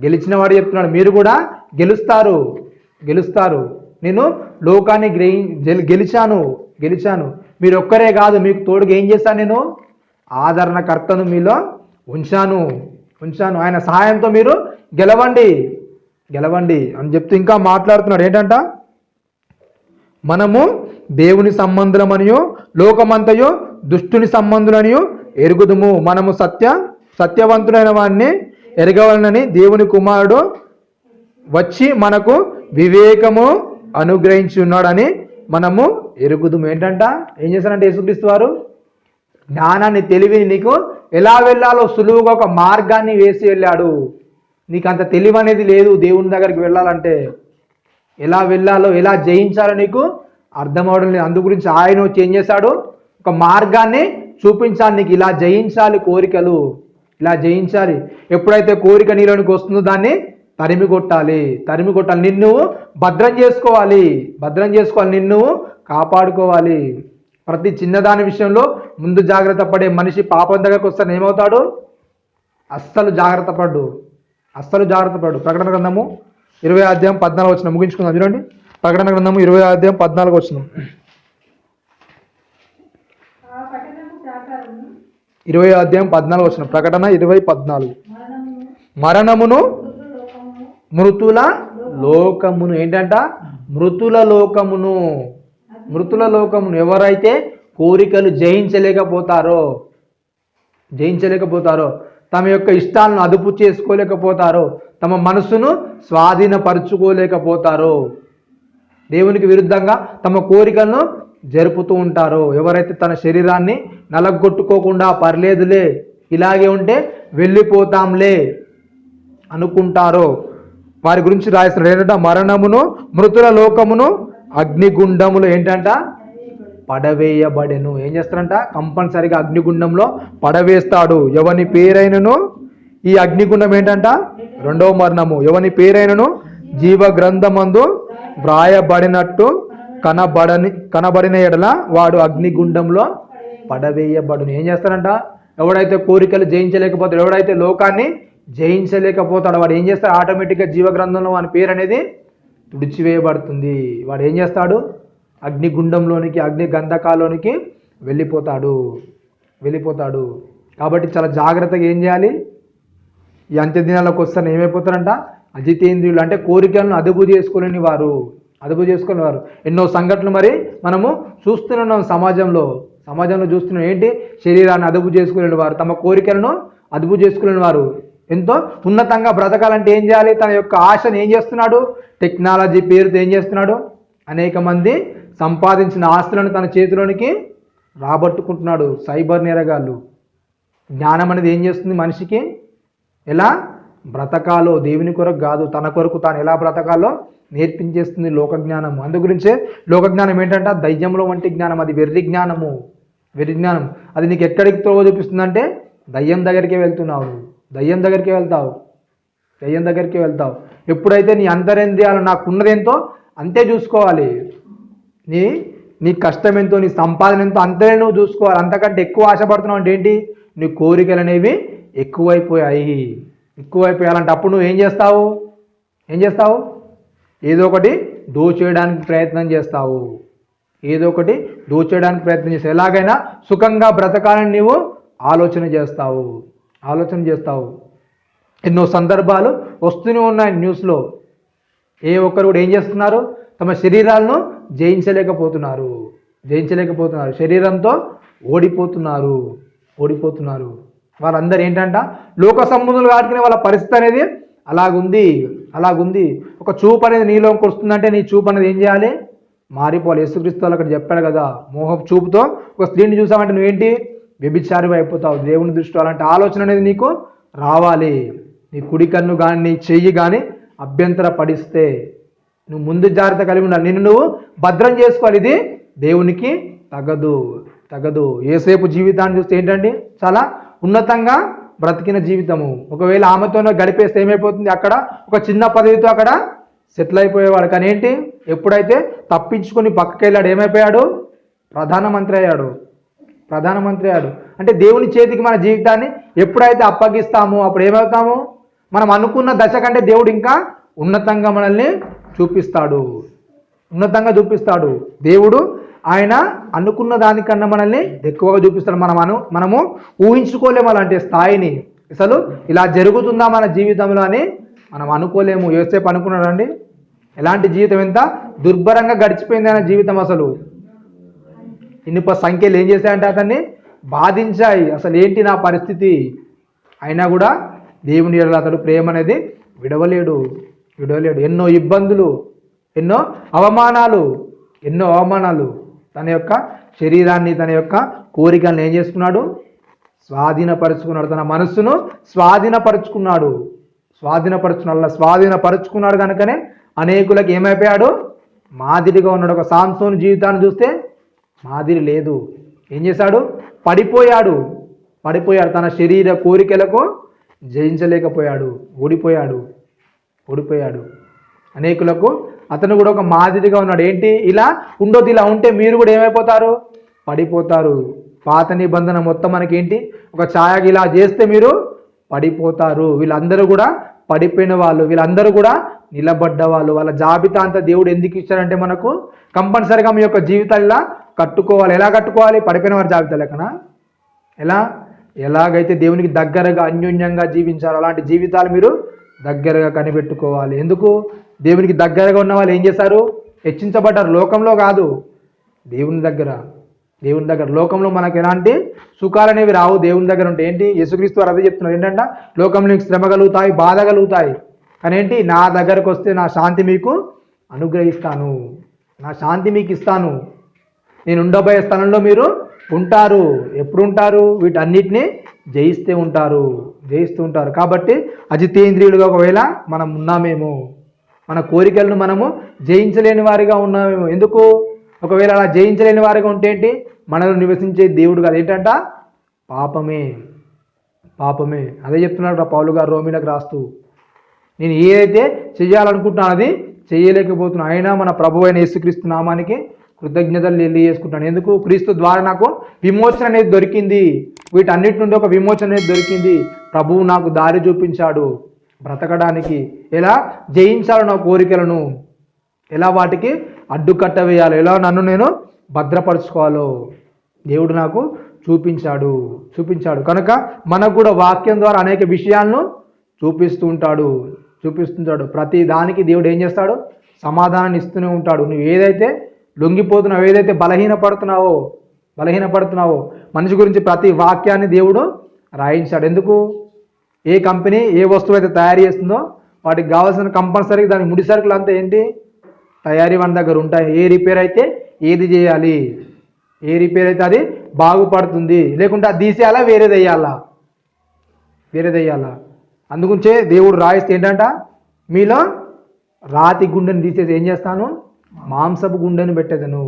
గెలిచిన వాడు చెప్తున్నాడు మీరు కూడా గెలుస్తారు. నేను లోకాన్ని గెలిచాను. మీరు ఒక్కరే కాదు, మీకు తోడుగా ఏం చేశాను, నేను ఆదరణకర్తను మీలో ఉంచాను. ఆయన సహాయంతో మీరు గెలవండి అని చెప్తూ ఇంకా మాట్లాడుతున్నాడు ఏంటంట, మనము దేవుని సంబంధులమనియో లోకమంతయో దుష్టుని సంబంధులనియో ఎరుగుదుము. మనము సత్యవంతుడైన వాడిని ఎరగవలనని దేవుని కుమారుడు వచ్చి మనకు వివేకము అనుగ్రహించి ఉన్నాడని మనము ఎరుగుదుము. ఏంటంట, ఏం చేశారంటే యేసుక్రీస్తు వారు జ్ఞానాన్ని, తెలివిని నీకు ఎలా వెళ్ళాలో సులువుగా ఒక మార్గాన్ని వేసి వెళ్ళాడు. నీకు అంత తెలివి అనేది లేదు దేవుని దగ్గరికి వెళ్ళాలంటే. ఎలా వెళ్ళాలో, ఎలా జయించాలో నీకు అర్థం అవడం లేదు. అందు గురించి ఆయన వచ్చి ఏం చేశాడు, ఒక మార్గాన్ని చూపించాలి. నీకు ఇలా జయించాలి, కోరికలు ఇలా జయించాలి. ఎప్పుడైతే కోరిక నీలోనికి వస్తుందో దాన్ని తరిమి కొట్టాలి. నిన్ను భద్రం చేసుకోవాలి, నిన్ను కాపాడుకోవాలి. ప్రతి చిన్నదాని విషయంలో ముందు జాగ్రత్త పడే మనిషి పాపం దగ్గరకు వస్తాను ఏమవుతాడు, అస్సలు జాగ్రత్త పడ్డు. ప్రకటన గ్రంథము 20:14 ముగించుకుందాం చూడండి. ప్రకటన గ్రంథము 20:14 20:14 ప్రకటన 20:14 మరణమును మృతుల లోకమును ఏంటంట, మృతుల లోకమును ఎవరైతే కోరికలు జయించలేకపోతారో, తమ యొక్క ఇష్టాలను అదుపు చేసుకోలేకపోతారో, తమ మనసును స్వాధీనపరుచుకోలేకపోతారో, దేవునికి విరుద్ధంగా తమ కోరికలను జరుపుతూ ఉంటారో, ఎవరైతే తన శరీరాన్ని నలగొట్టుకోకుండా పర్లేదులే ఇలాగే ఉంటే వెళ్ళిపోతాంలే అనుకుంటారో వారి గురించి రాయిస్తున్నాడు ఏంటంట, మరణమును మృతుల లోకమును అగ్నిగుండములు ఏంటంట పడవేయబడెను. ఏం చేస్తారంట, కంపల్సరిగా అగ్నిగుండంలో పడవేస్తాడు. ఎవని పేరైనను, ఈ అగ్నిగుండం ఏంటంట రెండవ మరణము, ఎవని పేరైనను జీవ గ్రంథమందు వ్రాయబడినట్టు కనబడిన ఎడల వాడు అగ్నిగుండంలో పడవేయబడును. ఏం చేస్తారంట, ఎవడైతే కోరికలు జయించలేకపోతాడు, ఎవడైతే లోకాన్ని జయించలేకపోతాడు, వాడు ఏం చేస్తాడు, ఆటోమేటిక్గా జీవ గ్రంథంలో వాని పేరు అనేది తుడిచివేయబడుతుంది. వాడు ఏం చేస్తాడు, అగ్నిగుండంలోనికి, అగ్ని గంధకాలోనికి వెళ్ళిపోతాడు. కాబట్టి చాలా జాగ్రత్తగా ఏం చేయాలి, ఈ అంత్య దినాలకు వస్తాను ఏమైపోతారంట, అజితేంద్రియులు అంటే కోరికలను అదుపు చేసుకోలేని వారు. ఎన్నో సంఘటనలు మరి మనము చూస్తున్నాం సమాజంలో చూస్తున్నాం. ఏంటి, శరీరాన్ని అదుపు చేసుకోలేని వారు, తమ కోరికలను అదుపు చేసుకోలేని వారు. ఎంతో ఉన్నతంగా బ్రతకాలంటే ఏం చేయాలి, తన యొక్క ఆశను ఏం చేస్తున్నాడు, టెక్నాలజీ పేరుతో ఏం చేస్తున్నాడు, అనేక మంది సంపాదించిన ఆస్తులను తన చేతిలోనికి రాబట్టుకుంటున్నాడు. సైబర్ నేరగాళ్ళు. జ్ఞానం అనేది ఏం చేస్తుంది, మనిషికి ఎలా బ్రతకాలో, దేవుని కొరకు కాదు తన కొరకు తాను ఎలా బ్రతకాలో నేర్పించేస్తుంది లోకజ్ఞానం. అందు గురించే లోకజ్ఞానం ఏంటంటే దయ్యంలో వంటి జ్ఞానం, అది వెర్రి జ్ఞానం. అది నీకు ఎక్కడికి త్రోవ చూపిస్తుందంటే దయ్యం దగ్గరికే వెళ్తావు. ఎప్పుడైతే నీ అంతరేంద్రియాలు నాకున్నదేంతో అంతే చూసుకోవాలి, నీ కష్టం ఎంతో, నీ సంపాదన ఎంతో అంతే నువ్వు చూసుకోవాలి. అంతకంటే ఎక్కువ ఆశపడుతున్నావు అంటే ఏంటి, నీ కోరికలు అనేవి ఎక్కువైపోయాలంటే అప్పుడు నువ్వు ఏం చేస్తావు, ఏదో ఒకటి దోచేయడానికి ప్రయత్నం చేస్తావు. ఎలాగైనా సుఖంగా బ్రతకాలని నీవు ఆలోచన చేస్తావు. ఎన్నో సందర్భాలు వస్తూనే ఉన్నాయి న్యూస్లో. ఏ ఒక్కరు కూడా ఏం చేస్తున్నారు, తమ శరీరాలను జయించలేకపోతున్నారు. శరీరంతో ఓడిపోతున్నారు. వాళ్ళందరూ ఏంటంట లోక సంబంధులు కాటుకునే వాళ్ళ పరిస్థితి అనేది అలాగుంది. ఒక చూపు అనేది నీలోకి వస్తుందంటే నీ చూపు అనేది ఏం చేయాలి? మారిపోవాలి. యేసుక్రీస్తు వాళ్ళు అక్కడ చెప్పాడు కదా, మోహపు చూపుతో ఒక స్త్రీని చూసామంటే నువ్వేంటి? వ్యభిచారి అయిపోతావు. దేవుని దృష్టిలో అలాంటి ఆలోచన అనేది నీకు రావాలి. నీ కుడి కన్ను కానీ నీ చెయ్యి కానీ అభ్యంతర పడిస్తే నువ్వు ముందు జాగ్రత్త కలిగి ఉండాలి. నిన్ను నువ్వు భద్రం చేసుకోవాలి. ఇది దేవునికి తగదు. ఏసేపు జీవితాన్ని చూస్తే ఏంటండి, చాలా ఉన్నతంగా బ్రతికిన జీవితము. ఒకవేళ ఆమెతోనే గడిపేస్తే ఏమైపోతుంది? అక్కడ ఒక చిన్న పదవితో అక్కడ సెటిల్ అయిపోయేవాడు. కానీ ఏంటి, ఎప్పుడైతే తప్పించుకొని పక్కకి వెళ్ళాడు ఏమైపోయాడు? ప్రధానమంత్రి అయ్యాడు. అంటే దేవుని చేతికి మన జీవితాన్ని ఎప్పుడైతే అప్పగిస్తామో అప్పుడు ఏమవుతాము? మనం అనుకున్న దశ కంటే దేవుడు ఇంకా ఉన్నతంగా మనల్ని చూపిస్తాడు. దేవుడు ఆయన అనుకున్న దానికన్నా మనల్ని ఎక్కువగా చూపిస్తాడు. మనము ఊహించుకోలేము అలాంటి స్థాయిని. అసలు ఇలా జరుగుతుందా మన జీవితంలో అని మనం అనుకోలేము. యోసేపు అనుకున్నాడండి. ఎలాంటి జీవితం, ఎంత దుర్భరంగా గడిచిపోయింది ఆయన జీవితం. అసలు ఇనుప సంఖ్యలు ఏం చేశాయంటే అతన్ని బాధించాయి. అసలు ఏంటి నా పరిస్థితి? అయినా కూడా దేవుని ఎడల అతడు ప్రేమ అనేది విడవలేడు. ఎన్నో ఇబ్బందులు, ఎన్నో అవమానాలు. తన యొక్క శరీరాన్ని, తన యొక్క కోరికలను ఏం చేసుకున్నాడు? స్వాధీనపరుచుకున్నాడు. తన మనస్సును స్వాధీనపరుచుకున్నాడు కనుకనే అనేకులకు ఏమైపోయాడు? మాదిరిగా ఉన్నాడు. ఒక సాంసోను జీవితాన్ని చూస్తే మాదిరి లేదు. ఏం చేశాడు? పడిపోయాడు. తన శరీర కోరికలకు జయించలేకపోయాడు. ఓడిపోయాడు. అనేకులకు అతను కూడా ఒక మాదిరిగా ఉన్నాడు. ఏంటి, ఇలా ఉండొద్దు. ఇలా ఉంటే మీరు కూడా ఏమైపోతారు? పడిపోతారు. పాత నిబంధన మొత్తం మనకేంటి, ఒక ఛాయకి ఇలా చేస్తే మీరు పడిపోతారు. వీళ్ళందరూ కూడా పడిపోయిన వాళ్ళు, వీళ్ళందరూ కూడా నిలబడ్డ వాళ్ళు. వాళ్ళ జాబితా అంతా దేవుడు ఎందుకు ఇచ్చారంటే మనకు కంపల్సరిగా మీ యొక్క జీవితాలు ఇలా కట్టుకోవాలి. ఎలా కట్టుకోవాలి? పడిపోయిన వారి జాబితా లెక్కన. ఎలాగైతే దేవునికి దగ్గరగా అన్యోన్యంగా జీవించాలో అలాంటి జీవితాలు మీరు దగ్గరగా కనిపెట్టుకోవాలి. ఎందుకు? దేవునికి దగ్గరగా ఉన్న వాళ్ళు ఏం చేశారు? హెచ్చించబడ్డారు. లోకంలో కాదు, దేవుని దగ్గర. లోకంలో మనకు ఎలాంటి సుఖాలు అనేవి రావు. దేవుని దగ్గర ఉంటే ఏంటి, యేసుక్రీస్తు వారు అదే చెప్తున్నారు. ఏంటంటే లోకంలో మీకు శ్రమ కలుగుతాయి, బాధ కలుగుతాయి. కానీ ఏంటి, నా దగ్గరకు వస్తే నా శాంతి మీకు అనుగ్రహిస్తాను, నా శాంతి మీకు ఇస్తాను. నేను ఉండబోయే స్థలంలో మీరు ఉంటారు. ఎప్పుడు ఉంటారు? వీటన్నిటిని జయిస్తూ ఉంటారు. కాబట్టి అజితేంద్రియులుగా ఒకవేళ మనం ఉన్నామేమో, మన కోరికలను మనము జయించలేని వారిగా ఉన్నామేమో. ఎందుకు? ఒకవేళ అలా జయించలేని వారిగా ఉంటే ఏంటి, మనలో నివసించే దేవుడు కాదు. ఏంటంట? పాపమే. అదే చెప్తున్నాడు పౌలు గారు రోమీలకు రాస్తూ. నేను ఏదైతే చేయాలనుకుంటున్నాను అది చేయలేకపోతున్నాను. అయినా మన ప్రభు అయిన యేసుక్రీస్తు నామానికి కృతజ్ఞతలు తెలియజేసుకుంటాను. ఎందుకు? క్రీస్తు ద్వారా నాకు విమోచన అనేది దొరికింది. వీటన్నిటి నుండి ఒక విమోచన అనేది దొరికింది. ప్రభువు నాకు దారి చూపించాడు బ్రతకడానికి. ఎలా జయించాలో నా కోరికలను, ఎలా వాటికి అడ్డుకట్ట వేయాలో, ఎలా నన్ను నేను భద్రపరుచుకోవాలో దేవుడు నాకు చూపించాడు. కనుక మనకు కూడా వాక్యం ద్వారా అనేక విషయాలను చూపిస్తుంటాడు. ప్రతి దానికి దేవుడు ఏం చేస్తాడు? సమాధానాన్ని ఇస్తూనే ఉంటాడు. నువ్వు ఏదైతే లొంగిపోతున్నావు, ఏదైతే బలహీనపడుతున్నావో మనిషి గురించి ప్రతి వాక్యాన్ని దేవుడు రాయించాడు. ఎందుకు? ఏ కంపెనీ ఏ వస్తువు అయితే తయారు చేస్తుందో వాటికి కావాల్సిన కంపల్సరీ దాని ముడి సరుకులు అంతా ఏంటి, తయారీ మన దగ్గర ఉంటాయి. ఏ రిపేర్ అయితే ఏది చేయాలి, ఏ రిపేర్ అయితే అది బాగుపడుతుంది, లేకుంటే అది తీసేయాలా వేరేదయ్యాలా. అందుగురించే దేవుడు రాయిస్తే ఏంటంట, మీలో రాతి గుండెను తీసేసి ఏం చేస్తాను, మాంసపు గుండెను పెట్టేదను.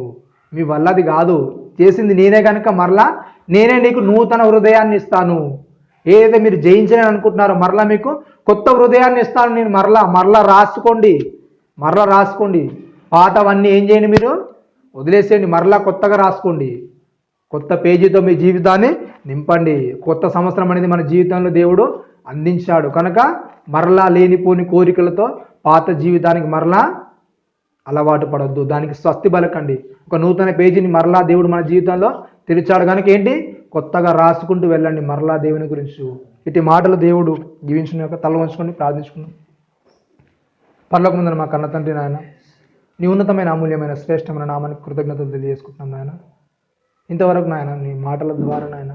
మీ వల్ల అది కాదు, చేసింది నేనే కనుక మరలా నేనే నీకు నూతన హృదయాన్ని ఇస్తాను. ఏదైతే మీరు జయించాలని అనుకుంటున్నారో మరలా మీకు కొత్త హృదయాన్ని ఇస్తాను నేను. మరలా రాసుకోండి. పాతవన్నీ ఏం చేయండి, మీరు వదిలేసేయండి. మరలా కొత్తగా రాసుకోండి. కొత్త పేజీతో మీ జీవితాన్ని నింపండి. కొత్త సంవత్సరం అనేది మన జీవితంలో దేవుడు అందించాడు కనుక మరలా లేనిపోని కోరికలతో పాత జీవితానికి మరలా అలవాటు పడొద్దు. దానికి స్వస్తి పలకండి. ఒక నూతన పేజీని మరలా దేవుడు మన జీవితంలో తెరిచాడు కనుక ఏంటి, కొత్తగా రాసుకుంటూ వెళ్ళండి మరలా దేవుని గురించి. ఇటు మాటలు దేవుడు జీవించిన యొక్క తల వంచుకొని ప్రార్థించుకున్నాం. పరలోక ముందర మా కన్న తండ్రి నాయన, నీ ఉన్నతమైన అమూల్యమైన శ్రేష్టమైన నామానికి కృతజ్ఞతలు తెలియజేసుకుంటున్నాం నాయన. ఇంతవరకు నాయన నీ మాటల ద్వారా నాయన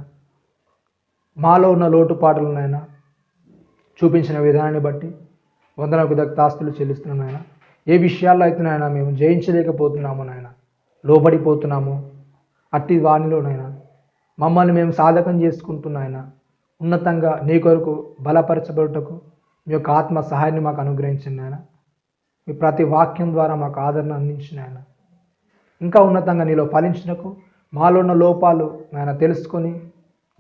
మాలో ఉన్న లోటుపాటులు నాయన చూపించిన విధానాన్ని బట్టి వందనాలు కృతజ్ఞతాస్తులు చెల్లిస్తున్నాం నాయన. ఏ విషయాల్లో అయితే నాయన మేము జయించలేకపోతున్నాము నాయన, లోబడిపోతున్నాము, అట్టి వాణిలోనైనా మమ్మల్ని మేము సాధకం చేసుకుంటున్నాయన ఉన్నతంగా నీ కొరకు బలపరచబడుటకు మీ యొక్క ఆత్మ సహాయాన్ని మాకు అనుగ్రహించండి నాయన. మీ ప్రతి వాక్యం ద్వారా మాకు ఆదరణ అందించిన ఆయన ఇంకా ఉన్నతంగా నీలో ఫలించినకు, మాలో ఉన్న లోపాలు నాయన తెలుసుకొని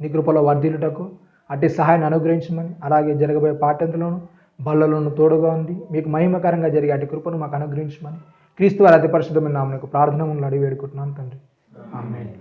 నీ కృపలో వర్ధిల్లుటకు అట్టి సహాయాన్ని అనుగ్రహించమని, అలాగే జరగబోయే పాఠ్యంతలోను బళ్ళలోను తోడుగా ఉంది మీకు మహిమకరంగా జరిగే అట్టి కృపను మాకు అనుగ్రహించమని క్రీస్తు వారి అతి పరిశుద్ధమైన నామమునకు ప్రార్థన అడిగి వేడుకుంటున్నాను తండ్రి. ఆమేన్.